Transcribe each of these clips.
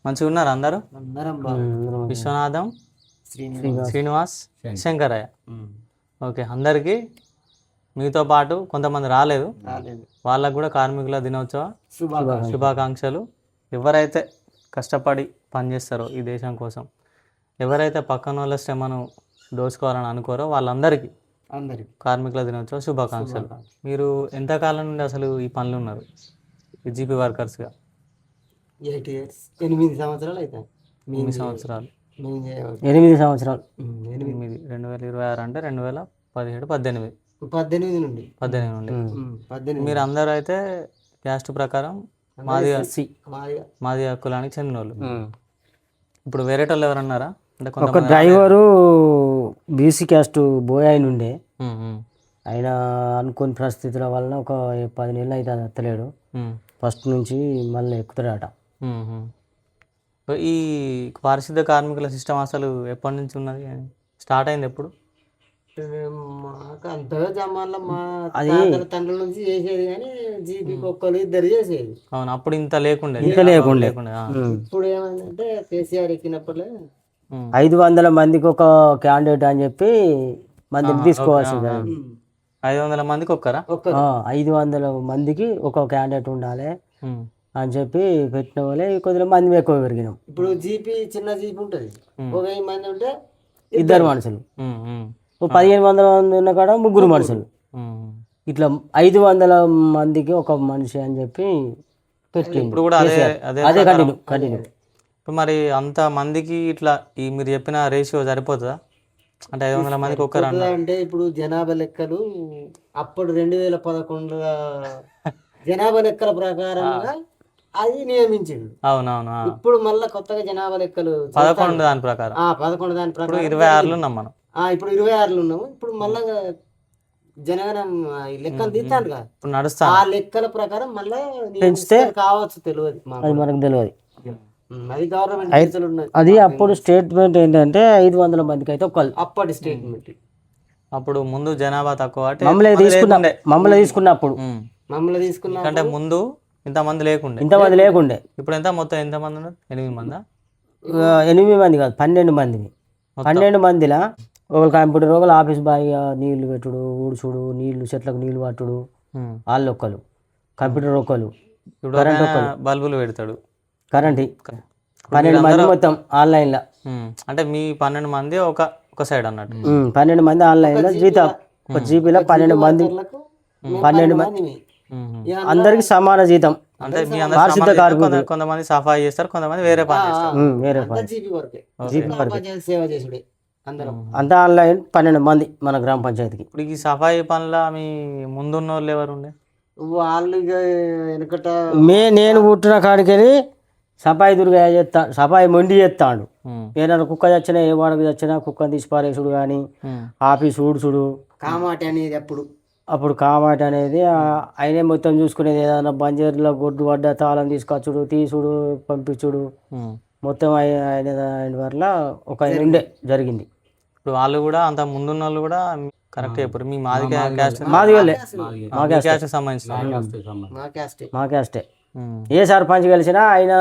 మంచిగా ఉన్నారు అందరూ? అందరం విశ్వనాథం, శ్రీనివాస్, శంకరయ్య. ఓకే, అందరికీ మీతో పాటు కొంతమంది రాలేదు, వాళ్ళకు కూడా కార్మికుల దినోత్సవ శుభాకాంక్షలు. ఎవరైతే కష్టపడి పనిచేస్తారో ఈ దేశం కోసం, ఎవరైతే పక్కన వాళ్ళ శ్రమను దోచుకోవాలని అనుకోరో వాళ్ళందరికీ కార్మికుల దినోత్సవ శుభాకాంక్షలు. మీరు ఎంతకాలం నుండి అసలు ఈ పనులు ఉన్నారు ఈ జీపీ వర్కర్స్గా? 8 years, 8 సంవత్సరాలు అవుతాయి. 8 సంవత్సరాలు. 8 సంవత్సరాలు. 2026 అంటే 2017, 18 నుండి 18 నుండి. మీరు అందరూ అయితే క్యాస్ట్ ప్రకారం మాది కులానికి చెందిన వాళ్ళు. ఇప్పుడు వేరే వాళ్ళు ఎవరన్నారా? అంటే ఒక డ్రైవరు బీసీ క్యాస్ట్ బోయ్ ఆయన ఉండే, ఆయన అనుకోని పరిస్థితుల వలన ఒక 10 నెలలు అయితే ఎత్తలేడు. ఫస్ట్ నుంచి మళ్ళీ ఎక్కుతాడట. ఈ పారిశుద్ధ కార్మికుల సిస్టమ్ అసలు ఎప్పటి నుంచి ఉన్నది, స్టార్ట్ అయింది ఎప్పుడు? మాకు అంతగా జమాన్లో మా తండ్రుల నుంచి చేసేది, కానీ జీపీకి ఒక్కరు ఇద్దరు చేసేది. అవును, అప్పుడు ఇంత లేకుండే. ఇప్పుడు ఏమైందంటే కేసీఆర్ ఎక్కినప్పుడే 500 మందికి ఒక క్యాండిడేట్ అని చెప్పి మందిని తీసుకోవాల్సింది. 500 మందికి ఒక్కరా? 500 మందికి ఒక క్యాండిడేట్ ఉండాలి అని చెప్పి పెట్టిన వాళ్ళే కొద్దిగా మంది ఎక్కువ పెరిగినాం. ఇప్పుడు జీపీ చిన్న జీపీ ఉంటుంది, ఒక 1000 మంది ఉంటే 2 మనుషులు, 1500 మంది ఉన్న కాడ 3 మనుషులు, ఇట్లా 500 మందికి ఒక మనిషి అని చెప్పి పెట్టి ఇప్పుడు కూడా అదే కంటిన్యూ. ఇప్పుడు మరి అంత మందికి ఇట్లా ఈ మీరు చెప్పిన రేషియో సరిపోతుందా? అంటే 500 మందికి ఒక్కరు అంటే ఇప్పుడు జనాభా లెక్కలు అప్పుడు 2011 జనాభా లెక్కల ప్రకారంగా అది నియమించింది. అవునవును. ఇప్పుడు మళ్ళీ కొత్తగా జనాభా లెక్కలు 11 దాని ప్రకారం 26లో ఉన్నాం మనం. ఇప్పుడు 26లో ఉన్నాము. ఇప్పుడు మళ్ళా జనగణం లెక్కలు తీస్తాను కదా, ఇప్పుడు నడుస్తా ఆ లెక్కల ప్రకారం మళ్ళీ పెంచితే కావచ్చు, తెలియదు, అది మనకు తెలియదు. అది గవర్నమెంట్ అది అప్పుడు స్టేట్మెంట్ ఏంటంటే 500 మందికి అయితే ఒకళ్ళు, అప్పటి స్టేట్మెంట్. అప్పుడు ముందు జనాభా తక్కువ మమ్మల్ని తీసుకున్నప్పుడు మమ్మల్ని తీసుకున్నా అంటే ముందు ఇంతమంది లేకుండే. ఇప్పుడు ఎంత మొత్తం ఎంతమంది ఉన్నారు? 8 మందా? 8 మంది కాదు, 12 మందిని. 12 మందిలా ఒకళ్ళు కంప్యూటర్, ఒకళ్ళు ఆఫీస్ బాయ్, నీళ్లు పెట్టుడు, ఊడ్చుడు, నీళ్లు చెట్లకు నీళ్లు పట్టుడు, వాళ్ళు ఒక్కరు, కంప్యూటర్ ఒకళ్ళు, కరెంట్ ఒకళ్ళు, బల్బులు పెడతాడు, కరెంట్ 12 మంది మొత్తం ఆన్లైన్లో. అంటే మీ 12 మంది ఒక సైడ్ అన్నట్టు. 12 మంది ఆన్లైన్లో జీతం, ఒక జీపీలో 12 మంది, 12 మంది అందరికి సమాన జీతం. అంటే మీ అందరూ కొంతమంది సఫాయి చేస్తారు, కొంతమంది వేరే పని చేస్తారు. జీపీ వర్క్ సేవ చేసుడే అంతా ఆన్లైన్. 12 మంది మన గ్రామ పంచాయతీకి. ఇప్పుడు ఈ సఫాయి పనుల మీ ముందున్న వాళ్ళు ఎవరు ఉండే? వాళ్ళు వెనకట నేను పుట్టిన కాడికి సఫాయి దుర్గా చేస్తాడు, సఫాయి మొండి చేస్తాడు. ఏదైనా కుక్క చచ్చినా, ఏ వాడకు చచ్చినా కుక్కని తీసి పారేసుడు కానీ, ఆఫీస్ ఊడ్చుడు, కామాట అనేది అప్పుడు కామాట అనేది ఆయనే మొత్తం చూసుకునేది. ఏదైనా బంజర్లో గొడ్డు పడ్డ తాళం తీసుకొచ్చుడు, తీసుడు, పంపించుడు, మొత్తం ఆయన వల్ల ఒక ఉండే జరిగింది. ఇప్పుడు వాళ్ళు కూడా అంత ముందున్న వాళ్ళు కూడా కరెక్ట్ చెప్పారు. మీ మాది వాళ్ళే, సంబంధించిన మా క్యాస్టే. ఏ సర్పంచ్ కలిసినా ఆయన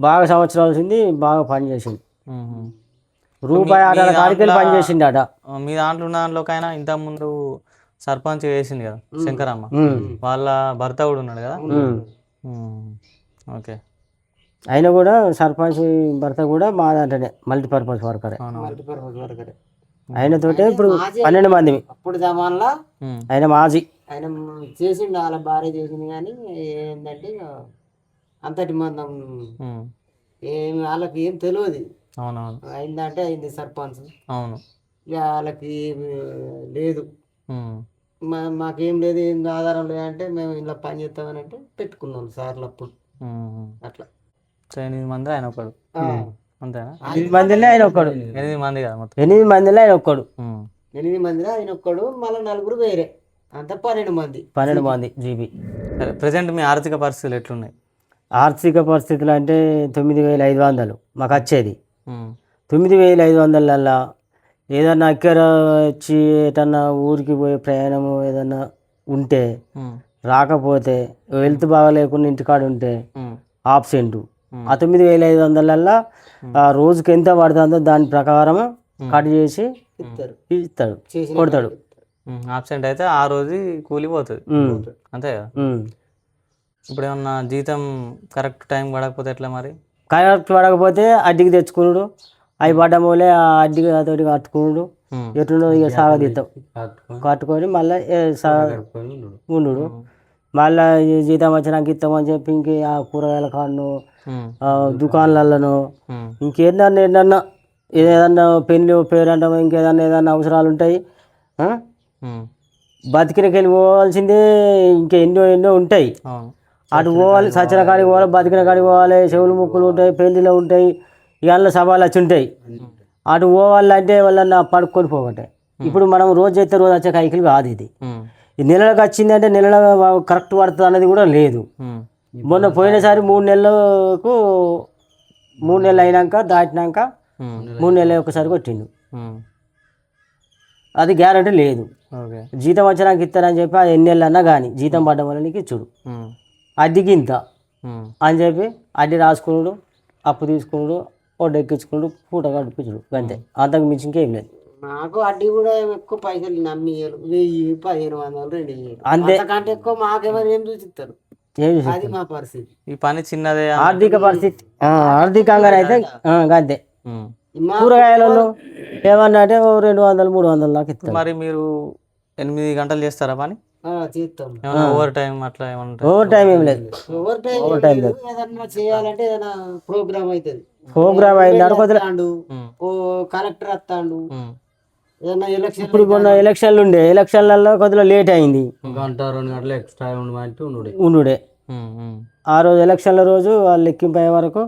బాగా సంవత్సరాలు వచ్చింది, బాగా పనిచేసింది. రూపాయి ఆటల కాడికి పనిచేసింది అట. మీ దాంట్లో ఉన్న దాంట్లోకైనా ఇంత ముందు సర్పంచ్ వేసింది కదా శంకరమ్మ, వాళ్ళ భర్త కూడా ఉన్నాడు కదా. ఓకే, ఆయన కూడా సర్పంచ్ భర్త కూడా మా దాంట్లోనే మల్టీపర్పస్ వర్కరే. ఆయనతోటే ఇప్పుడు 12 మంది. అప్పుడు జమాన్లా ఆయన మాజీ, ఆయన చేసిండు, వాళ్ళ భార్య చేసింది. కానీ ఏంటంటే అంతటి మందం ఏమి వాళ్ళకి ఏం తెలియదు. అవునవును, అయిందంటే అయింది సర్పంచ్. అవును, వాళ్ళకి ఏమి లేదు, మాకేం లేదు, ఏం ఆధారం లేదంటే మేము ఇలా పని చేస్తామని అంటే పెట్టుకున్నాం సార్లు అప్పుడు. అట్లా 8 మంది ఆయన ఒకడు, అంతేనా? 8 మందిలో ఆయన ఒక్కడు. 8 మంది కదా మొత్తం. 8 మందిలో ఆయన ఒక్కడు. 8 మందిలో ఆయన ఒక్కడు, మళ్ళీ 4 వేరే, అంతా 12 మంది. 12 మంది జీబీ. ప్రజెంట్ మీ ఆర్థిక పరిస్థితులు ఎట్లున్నాయి? ఆర్థిక పరిస్థితులు అంటే 9500 మాకు వచ్చేది. 9500లలో ఏదన్నా అక్కర వచ్చి ఏదన్నా ఊరికి పోయే ప్రయాణము ఏదన్నా ఉంటే, రాకపోతే, హెల్త్ బాగా లేకుండా ఇంటికాడ ఉంటే ఆబ్సెంటు, ఆ 9,500 రోజుకి ఎంత పడుతుందో దాని ప్రకారం కట్ చేసి ఇస్తాడు, కొడతాడు. ఆబ్సెంట్ అయితే ఆ రోజు కూలిపోతుంది అంతే కదా. ఇప్పుడు ఏమన్నా జీతం కరెక్ట్ టైం పడకపోతే ఎట్లా మరి? కరెక్ట్ పడకపోతే అడ్డికి తెచ్చుకున్నాడు, అవి పడ్డ మూలే ఆ అడ్డికి అతోటి కట్టుకున్నాడు, ఎట్లుండో ఇక సాగదీస్తాం, కట్టుకొని మళ్ళీ ఉండు. మళ్ళీ జీతం వచ్చినాక ఇస్తామని చెప్పి ఇంక ఆ కూరగాయల కాడను దుకాణాలలోనో ఇంకేదన్నా ఏదన్నా పెళ్ళి పేరంటాం ఏదన్నా అవసరాలు ఉంటాయి. బతికినకి వెళ్ళి పోవాల్సిందే, ఇంకా ఎన్నో ఉంటాయి. అటు పోవాలి, సచిన కాడికి పోవాలి, బతికిన కాడికి పోవాలి, చెవులు ముక్కులు ఉంటాయి, పెళ్ళిలో ఉంటాయి, ఇక అందులో సవాళ్ళు వచ్చి ఉంటాయి. అటు పోవాలంటే వాళ్ళన్నా పడుకొని పోగంటే. ఇప్పుడు మనం రోజు అయితే రోజు వచ్చే కైకిలు కాదు ఇది. ఈ నెలలకు వచ్చిందంటే నెలలో కరెక్ట్ పడుతుంది అనేది కూడా లేదు. మొన్న పోయినసారి 3 నెలలు అయినాక దాటినాక 3 నెలలు ఒకసారి కొట్టిండు, అది గ్యారంటీ లేదు. జీతం వచ్చినాక ఇస్తారని చెప్పి అది ఎన్ని నెలలు అన్నా కానీ జీతం పడ్డం వల్ల నీకు ఇచ్చుడు, అడ్డికి ఇంత అని చెప్పి అడ్డి రాసుకున్నాడు, అప్పు తీసుకున్నాడు, ఒడ్డు ఎక్కించుకున్నాడు, పూట కడిపించుడు, అంతే. అంతకు మించి ఇంకేం లేదు. మాకు అడ్డీ కూడా ఎక్కువ పైసలు నమ్మి 1000, 1500, 2000 అంతకంటే ఎక్కువ మాకెవరు ఏం చూసిస్తారు. అది మా పరిస్థితి. ఈ పని చిన్నదే, ఆర్థిక పరిస్థితి ఆర్థికంగా అయితే అంతే. కూరగాయలలో ఏమన్నా అంటే 200, 300 దాకా ఇస్తారు. మరి మీరు 8 గంటలు చేస్తారా పని? చేస్తాం. ఓవర్ టైం అట్లా ఏమన్నా? ఓవర్ టైం ఏం లేదు. ఓవర్ టైం లేదు. ఏదన్నా చేయాలంటే ఏదైనా ప్రోగ్రామ్ అవుతుంది, ప్రోగ్రామ్ అయినారు ఓ కలెక్టర్ వస్తాడు, ఏదన్నా ఎలక్షన్. ఇప్పుడు మొన్న ఎలక్షన్లు ఉండే, ఎలక్షన్లలో కొద్దిగా లేట్ అయింది, 1-2 గంటలు ఎక్స్ట్రా ఉండుడే. ఆ రోజు ఎలక్షన్ల రోజు వాళ్ళు లెక్కింపయ్యే వరకు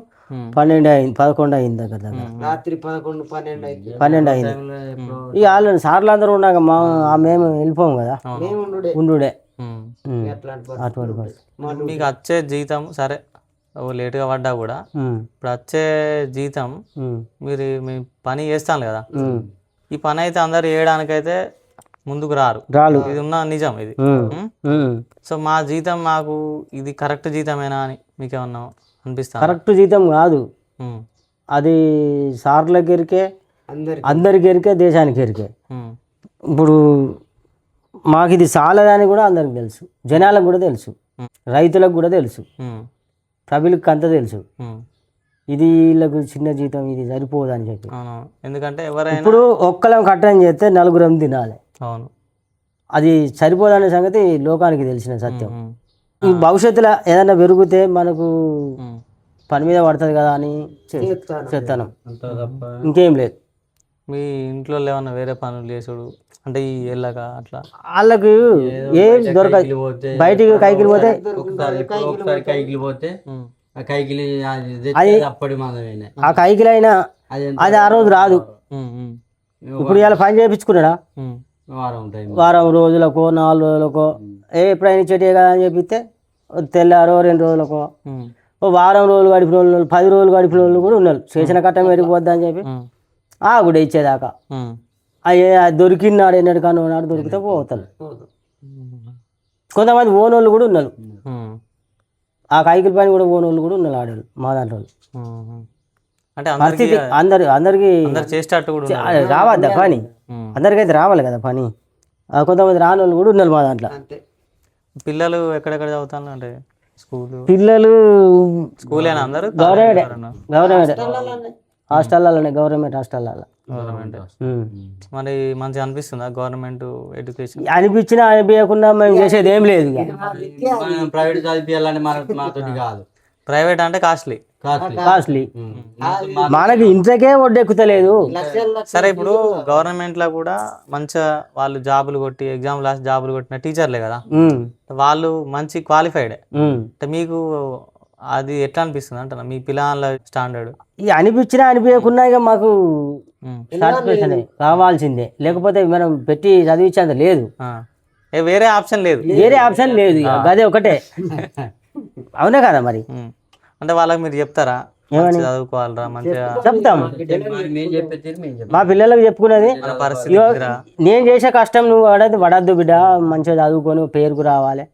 12 అయింది, 11 అయింది దగ్గర రాత్రి 11, 12 అయింది. ఇక వాళ్ళు సార్లు అందరూ ఉన్నాక మేము వెళ్ళిపోము కదా, ఉండుడే. అటువంటి మీకు వచ్చే జీతం సరే లేటుగా పడ్డా కూడా ఇప్పుడు వచ్చే జీతం మీరు మీ పని చేస్తాను కదా, ఈ పని అయితే అందరు చేయడానికైతే ముందుకు రారు, ఇది ఉన్న నిజం ఇది. సో మా జీతం మాకు ఇది కరెక్ట్ జీతమేనా అని మీకేమన్నా అనిపిస్తా? కరెక్ట్ జీతం కాదు అది, సార్లకి ఎరికే, అందరికి ఎరికే, దేశానికి ఎరికే. ఇప్పుడు మాకు ఇది చాలదని కూడా అందరికి తెలుసు, జనాలకు కూడా తెలుసు, రైతులకు కూడా తెలుసు, ప్రజలకు అంతా తెలుసు. ఇది వీళ్ళకు చిన్న జీతం, ఇది సరిపోదు అని చెప్పి. ఎందుకంటే ఎవరైనా ఇప్పుడు ఒక్కలం కట్టని చేస్తే 4 తినాలి, అవును, అది సరిపోదనే సంగతి లోకానికి తెలిసిన సత్యం. ఈ భవిష్యత్తులో ఏదైనా పెరిగితే మనకు పని మీద పడుతుంది కదా అని చెప్తాను, ఇంకేం లేదు. మీ ఇంట్లో ఏమన్నా వేరే పనులు చేసుడు అంటే ఈ ఎల్లక అట్లా వాళ్ళకు ఏం దొరకదు, బయటికి కైకిలు పోతే ఆ కైకిలు అయినా అది ఆ రోజు రాదు. ఇప్పుడు ఇలా పని చేయించుకున్నాడా వారం రోజులకో 4 రోజులకో, ఎప్పుడైనా చెట్టే కదా అని చెప్పితే తెల్లారో 2 రోజులకో, వారం రోజులు గడిపిన వాళ్ళు, 10 రోజులు గడిపిన వాళ్ళు కూడా ఉన్నారు. చేసిన కట్టం పెరిగిపోద్దా అని చెప్పి కూడా ఇచ్చేదాకా అయ్యే దొరికినాడు, ఎన్నడు కానీ నాడు దొరికితే పోతాను. కొంతమంది ఓనోళ్ళు కూడా ఉన్నారు, ఆ కైకిల పని కూడా ఓనోళ్ళు కూడా ఉన్నారు ఆడవాళ్ళు మా దాంట్లో. అంటే పరిస్థితి అందరికి రావద్దా పని, అందరికైతే రావాలి కదా పని. కొంతమంది రాని వాళ్ళు కూడా ఉన్నారు మా దాంట్లో. పిల్లలు ఎక్కడెక్కడ చదువుతాను అంటే పిల్లలు స్కూలేనా అందరూ? గవర్నమెంట్ హాస్టల్లోనే, గవర్నమెంట్ హాస్టల్లో. మరి మంచిగా అనిపిస్తుందా గవర్నమెంట్ ఎడ్యుకేషన్? అనిపించినా అనిపించకుండా మేము చేసేది ఏం లేదు. ప్రైవేట్ చదివించాలని మాతోటి కాదు, ప్రైవేట్ అంటే కాస్ట్లీ. మనకి ఇంట్లోకే ఒడ్డెక్కుతలేదు. సరే ఇప్పుడు గవర్నమెంట్ లో కూడా మంచిగా వాళ్ళు జాబులు కొట్టి ఎగ్జామ్ లాస్ట్ జాబులు కొట్టిన టీచర్లే కదా, వాళ్ళు మంచి క్వాలిఫైడ్. అంటే మీకు అది ఎట్లా అనిపిస్తుంది అంటున్నా మీ పిల్లల స్టాండర్డ్? ఇక అనిపించినా అనిపించకున్నా ఇక మాకు సాటిస్ఫాక్షన్ కావాల్సిందే, లేకపోతే మనం పెట్టి చదివించేంత లేదు, వేరే ఆప్షన్ లేదు, ఇక గదే ఒకటే. అవునే కదా మరి. అంటే వాళ్ళకి మీరు చెప్తారా చదువుకోవాలరా మంచిగా? చెప్తాము, మా పిల్లలకు చెప్పుకునేది నేను చేసే కష్టం నువ్వు పడద్దు బిడ్డ, మంచిగా చదువుకొని పేరుకు రావాలి,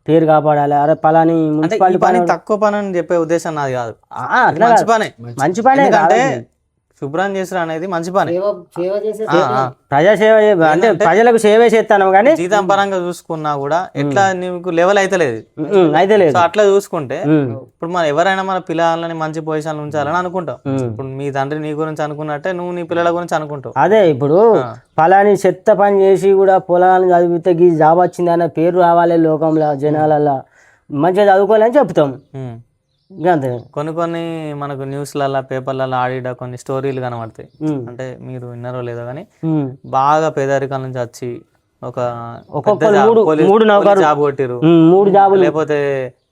పేరు కాపాడాలి, అరే పలాని అంటే ఈ మున్సిపాలిటీ పని తక్కువ పని అని చెప్పే ఉద్దేశం నాది కాదు, అట్లా మంచి పనే. మంచి పనే ఎందుకంటే కాదు. శుభ్రం చేసుడు అనేది మంచి పని. సేవ చేసే ప్రజాసేవ అంటే ప్రజలకు సేవే చేస్తాను కానీ జీతం పరంగా చూసుకున్నా కూడా ఎట్లా నీకు లెవెల్ అయితే లేదు. అయితే లేదు. సో అట్లా చూసుకుంటే ఇప్పుడు మనం ఎవరైనా మన పిల్లలని మంచి పొజిషన్ ఉంచాలని అనుకుంటాం. ఇప్పుడు మీ తండ్రి నీ గురించి అనుకున్నట్టే నువ్వు నీ పిల్లల గురించి అనుకుంటావు. అదే ఇప్పుడు పలాని చెత్త పని చేసి కూడా పొలాలను చదివితే ఈ జాబ్ వచ్చింది అనే పేరు రావాలి లోకంలో, జనాలల్లో మంచిగా చదువుకోవాలని చెప్తాం. అంతే. కొన్ని మనకు న్యూస్లలో పేపర్లలో ఆడిడ కొన్ని స్టోరీలు కనబడతాయి. అంటే మీరు విన్నారో లేదో కానీ బాగా పేదరికం నుంచి వచ్చి జాబ్ కొట్టిరు, 3 జాబులు, లేకపోతే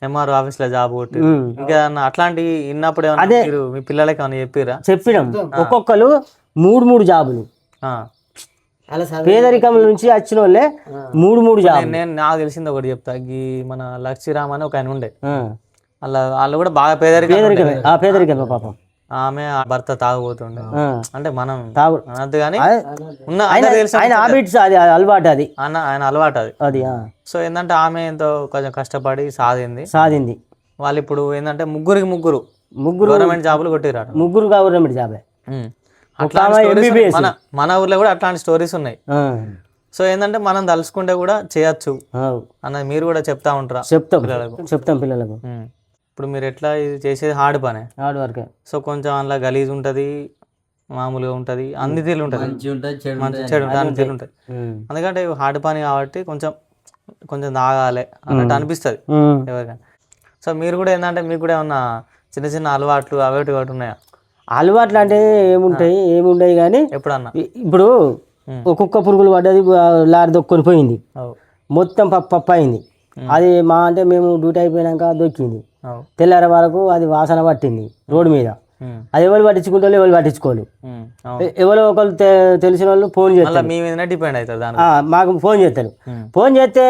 ఎంఆర్ఓ ఆఫీస్ లో జాబ్ కొట్టిరు, ఇంకా అట్లాంటి విన్నప్పుడు మీరు మీ పిల్లలకి ఏమైనా చెప్పిరా? చెప్పినాం. ఒక్కొక్కరు 3 జాబులు, పేదరికం నుంచి వచ్చిన వాళ్ళే 3 జాబులు. నేను నాకు తెలిసింది ఒకటి చెప్తా. ఈ మన లక్ష్మీరామ్ అని ఒక ఆయన ఉండే, వాళ్ళు కూడా బాగా పేదరికమే పాపం. ఆమె భర్త తాగుపోతుండే, అంటే మనం అనద్దు కానీ అలవాటు అది, ఆయన అలవాటు అది. సో ఏంటంటే ఆమె ఎంతో కొంచెం కష్టపడి సాధింది. వాళ్ళు ఇప్పుడు ఏంటంటే ముగ్గురు గవర్నమెంట్ జాబులు కొట్టిరారు. 3 గవర్నమెంట్ జాబే. మన ఊర్లో కూడా అట్లాంటి స్టోరీస్ ఉన్నాయి. సో ఏంటంటే మనం తలుసుకుంటే కూడా చేయొచ్చు అన్నది మీరు కూడా చెప్తా ఉంటారా? చెప్తాం పిల్లలకు. ఇప్పుడు మీరు ఎట్లా ఇది చేసేది హార్డ్ వర్క్. సో కొంచెం అందులో గలీజ్ ఉంటుంది, మామూలుగా ఉంటుంది, అన్ని తీరు ఉంటుంది, మంచి చెడు అన్ని తీరు ఉంటుంది. ఎందుకంటే హార్డ్ పని కాబట్టి కొంచెం తాగాలి అన్నట్టు అనిపిస్తుంది ఎవరికైనా. సో మీరు కూడా ఏంటంటే మీకు కూడా ఏమన్నా చిన్న చిన్న అలవాట్లు అవేటి ఉన్నాయా? అలవాట్లు అంటే ఏముండయి కానీ ఎప్పుడన్నా ఇప్పుడు ఒక్కొక్క పురుగులు పడ్డది, లారీ దొక్కొని పోయింది, మొత్తం పప్పు అయింది. అది అంటే మేము డ్యూటీ అయిపోయినాక దొక్కింది, తెల్లారి వరకు అది వాసన పట్టింది రోడ్డు మీద. అది ఎవరు పట్టించుకుంటారు, ఎవరు పట్టించుకోవాలి. ఎవరో ఒకరు తెలిసిన వాళ్ళు ఫోన్ చేస్తారు, మాకు ఫోన్ చేస్తారు. ఫోన్ చేస్తే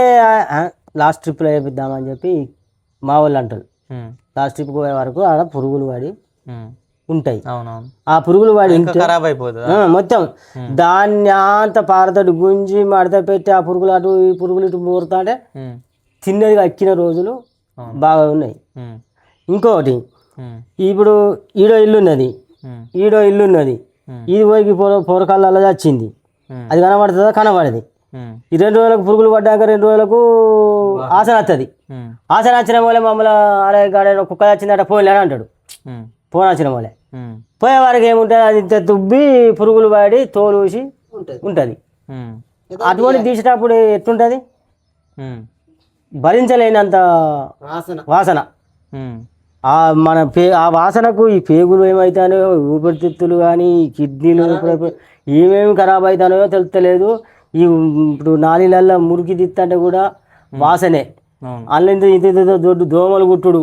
లాస్ట్ ట్రిప్లో వేపిద్దామని చెప్పి మా వాళ్ళు అంటారు. లాస్ట్ ట్రిప్ పోయే వరకు ఆడ పురుగులు పడి ఉంటాయి. ఆ పురుగులు పడి ఖరాబ్ అయిపోతుంది మొత్తం. దాన్ని అంత పారతోటి గుంజి మడత పెట్టి ఆ పురుగులు అటు ఈ పురుగులు ఇటు మూరుతాంటే తిన్నది అక్కిన రోజులు బాగా ఉన్నాయి. ఇంకొకటి, ఇప్పుడు ఈడో ఇల్లు ఉన్నది, ఇది పోయి పొరకాళ్ళ వచ్చింది, అది కనబడుతుందా? కనబడది. ఈ 2 రోజులకు పురుగులు పడ్డాక 2 రోజులకు ఆసన వస్తుంది. ఆసన వచ్చిన వాళ్ళే మమ్మల్ని అరే గాడ కుక్క వచ్చిందట ఫోన్ లేని అంటాడు. ఫోన్ వచ్చిన వాళ్ళే పోయే వారికి ఏముంటుంది, అది ఇంత దుబ్బి పురుగులు పడి తోలూసి ఉంటుంది. అటువంటి తీసేటప్పుడు ఎట్లుంటుంది? భరించలేనంత వాసన. మన ఆ వాసనకు ఈ పేగులు ఏమవుతాయో, ఊపిరితిత్తులు కానీ కిడ్నీలు ఏమేమి ఖరాబ్ అవుతాయో తెలుస్తలేదు. ఇప్పుడు నాలుగులల్లో మురికి తిత్తంటే కూడా వాసనే. అందులో ఇంత దొడ్డు దోమలు గుట్టుడు,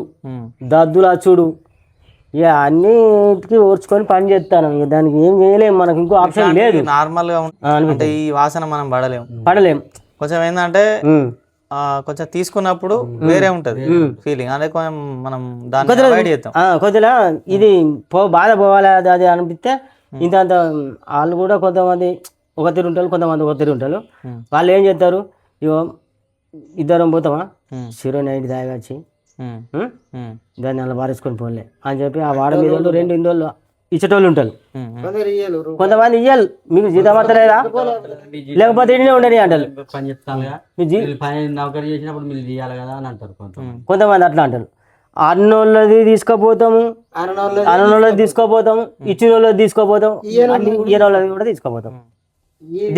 దద్దులు అచ్చుడు, ఇక అన్నిటికీ ఓర్చుకొని పని చేస్తాను. ఇక దానికి ఏం చేయలేము, మనకు ఇంకో ఆప్షన్ లేదు. నార్మల్ గా అంటే ఈ వాసన మనం పడలేము. కొంచెం ఏంటంటే కొంచెం తీసుకున్నప్పుడు వేరే ఉంటది ఫీలింగ్, అదే మనం దాన్ని అవాయిడ్ చేస్తాం. కొద్దిగా ఇది బాధ పోవాలి అది అనిపిస్తే ఇంత వాళ్ళు కూడా కొంతమంది ఒక తీరు ఉంటారు, కొంతమంది ఒక తీరు ఉంటారు. వాళ్ళు ఏం చేస్తారు, ఇగో ఇద్దరం పోతామా షీరో నైట్ తాగొచ్చి దాన్ని అలా వారేసుకొని పోలే అని చెప్పి ఆ వాడ మీద 2 ఇండోళ్ళు ఇచ్చేటోళ్ళు ఉంటారు. కొంతమంది ఇయ్యాలి, మీకు జీతం పడతలేదా లేకపోతే ఇంటినే ఉండని అంటారు. కొంతమంది అట్లా అంటారు. అన్నోళ్ళది తీసుకుపోతాము, అన్నోళ్ళది తీసుకోపోతాము, ఇచ్చిన వాళ్ళది తీసుకోపోతాం, ఇయ్యని వాళ్ళది కూడా తీసుకోపోతాం.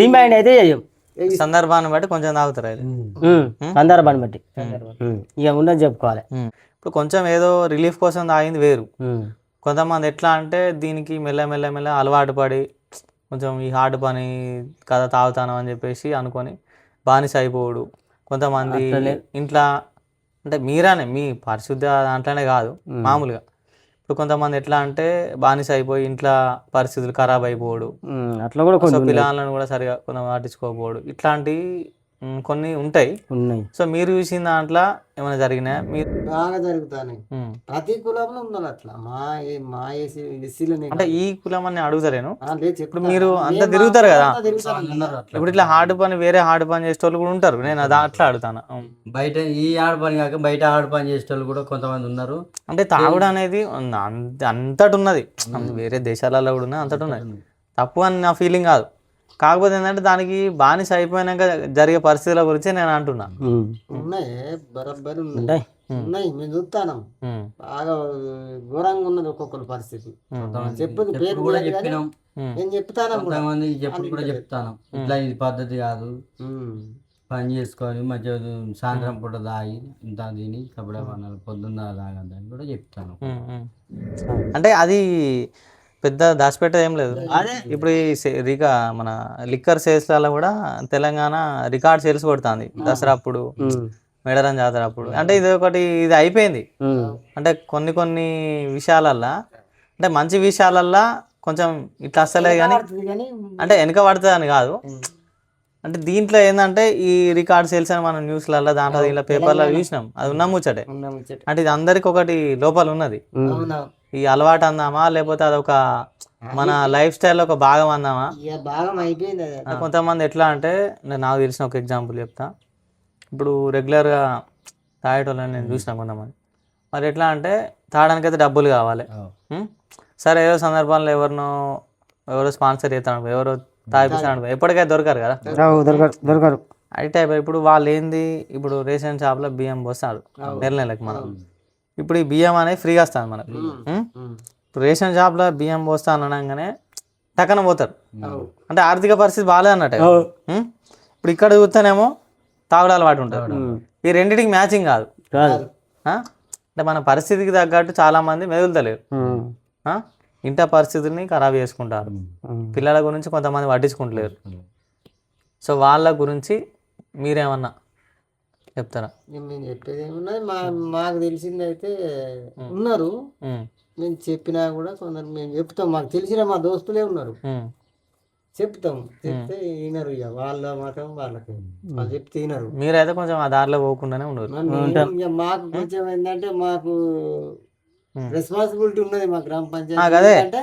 డిమాండ్ అయితే చెయ్యం, సందర్భాన్ని బట్టి కొంచెం తాగుతారు. సందర్భాన్ని బట్టి ఇక ఉండని చెప్పుకోవాలి. ఇప్పుడు కొంచెం ఏదో రిలీఫ్ కోసం తాగింది వేరు. కొంతమంది ఎట్లా అంటే దీనికి మెల్ల అలవాటు పడి కొంచెం ఈ హార్డ్ పని కదా తాగుతాను అని చెప్పేసి అనుకొని బానిస అయిపోడు. కొంతమంది ఇంట్లో అంటే మీరానే మీ పరిశుద్ధ దాంట్లోనే కాదు, మామూలుగా ఇప్పుడు కొంతమంది ఎట్లా అంటే బానిస అయిపోయి ఇంట్లో పరిస్థితులు ఖరాబ్ అయిపోడు, అట్లా కూడా పిల్లలను కూడా సరిగా కొంత పట్టించుకోకపోడు. ఇట్లాంటి కొన్ని ఉంటాయి. ఉన్నాయి. సో మీరు చూసిన దాంట్లో ఏమైనా జరిగినాయా? మీరు బాగా జరుగుతాయి. ప్రతి కులంలో ఉన్నారు అట్లా. మా ఎస్సీలనే అంటే ఈ కులం అని అడుగుతారేను. లేదు ఇప్పుడు మీరు అంతా తిరుగుతారు కదా, ఇప్పుడు ఇట్లా హార్డ్ పని వేరే హార్డ్ పని చేసే వాళ్ళు కూడా ఉంటారు. నేను అది అట్లా అడుగుతాను. బయట ఈ ఆడ పని కాక బయట ఆడ పని చేసే వాళ్ళు కూడా కొంతమంది ఉన్నారు. అంటే తాగుడు అనేది అంతటి ఉన్నది, వేరే దేశాలలో కూడా ఉన్నది, అంతటి ఉన్నది. తప్పు అని నా ఫీలింగ్ కాదు. కాకపోతే ఏంటంటే దానికి బానిస అయిపోయినాక జరిగే పరిస్థితుల గురించి నేను అంటున్నా. ఉన్నాయి, బరబ్బరి ఉన్నాయి. మేము చూస్తాను. బాగా ఘోరంగా ఉన్నది ఒక్కొక్కరి పరిస్థితి. చెప్పింది పేరు కూడా చెప్పినాం, నేను చెప్తాను. కొంతమంది చెప్పుడు కూడా చెప్తాను, ఇట్లా ఇది పద్ధతి కాదు, పని చేసుకొని మధ్య సాయంత్రం పూట తాగి ఇంత తిని కబడే పన్నాలు పొద్దున్న తాగద్దని కూడా చెప్తాను. అంటే అది పెద్ద దాచిపెట్టేది ఏం లేదు. ఇప్పుడు ఈ మన లిక్కర్ సేల్స్లలో కూడా తెలంగాణ రికార్డ్ సేల్స్ కొడుతుంది దసరా అప్పుడు, మేడారం జాతర అప్పుడు. అంటే ఇది ఒకటి ఇది అయిపోయింది. అంటే కొన్ని విషయాలల్లా, అంటే మంచి విషయాలల్లా కొంచెం ఇట్లా అస్సలే కానీ అంటే వెనక పడుతుంది అని కాదు. అంటే దీంట్లో ఏంటంటే ఈ రికార్డ్ సేల్స్ అని మనం న్యూస్లలో దాంట్లో దీంట్లో పేపర్లో చూసినాం, అది ఉన్న ముచ్చటే. అంటే ఇది అందరికి ఒకటి లోపల ఉన్నది. ఈ అలవాటు అందామా లేకపోతే అదొక మన లైఫ్ స్టైల్లో ఒక భాగం అందామా? భాగం అయిపోయింది. కొంతమంది ఎట్లా అంటే, నాకు తెలిసిన ఒక ఎగ్జాంపుల్ చెప్తా. ఇప్పుడు రెగ్యులర్గా తాగేటోళ్ళని నేను చూసిన కొంతమంది. మరి ఎట్లా అంటే తాగడానికి అయితే డబ్బులు కావాలి. సరే ఏదో సందర్భంలో ఎవరో స్పాన్సర్ చేస్తాను, ఎవరో తాగిపిస్తాను, ఎప్పటికైతే దొరకరు కదా, దొరకరు. అది టైప్. ఇప్పుడు వాళ్ళు ఏంది, ఇప్పుడు రేషన్ షాప్లో బియ్యం పోస్తారు నెలకి మనం. ఇప్పుడు ఈ బియ్యం అనేది ఫ్రీగా వస్తుంది మనకు. ఇప్పుడు రేషన్ షాప్లో బియ్యం పోస్తా అనగానే టక్కన పోతారు. అంటే ఆర్థిక పరిస్థితి బాగాలేదు అన్నట్టు. ఇప్పుడు ఇక్కడ చూస్తేనేమో తాగుడు అలవాటు ఉంటుంది. ఈ రెండింటికి మ్యాచింగ్ కాదు. అంటే మన పరిస్థితికి తగ్గట్టు చాలా మంది మెదులుతలేరు. ఇంట పరిస్థితుల్ని ఖరాబ్ చేసుకుంటారు. పిల్లల గురించి కొంతమంది పట్టించుకుంటలేరు. సో వాళ్ళ గురించి మీరేమన్నా చెప్తారా? మేము చెప్పేది ఏమున్నది, మాకు తెలిసింది అయితే ఉన్నారు. మేము చెప్పినా కూడా కొందరు మేము చెప్తాం, మాకు తెలిసిన మా దోస్తులే ఉన్నారు, చెప్తాం. చెప్తే వినరు. ఇక వాళ్ళ మాత్రం వాళ్ళకి వాళ్ళు చెప్తే వినరు. మీరైతే కొంచెం ఆ దారిలో పోకుండానే ఉండరు. మాకు కొంచెం ఏంటంటే మాకు రెస్పాన్సిబిలిటీ ఉన్నది మా గ్రామ పంచాయతీ. అంటే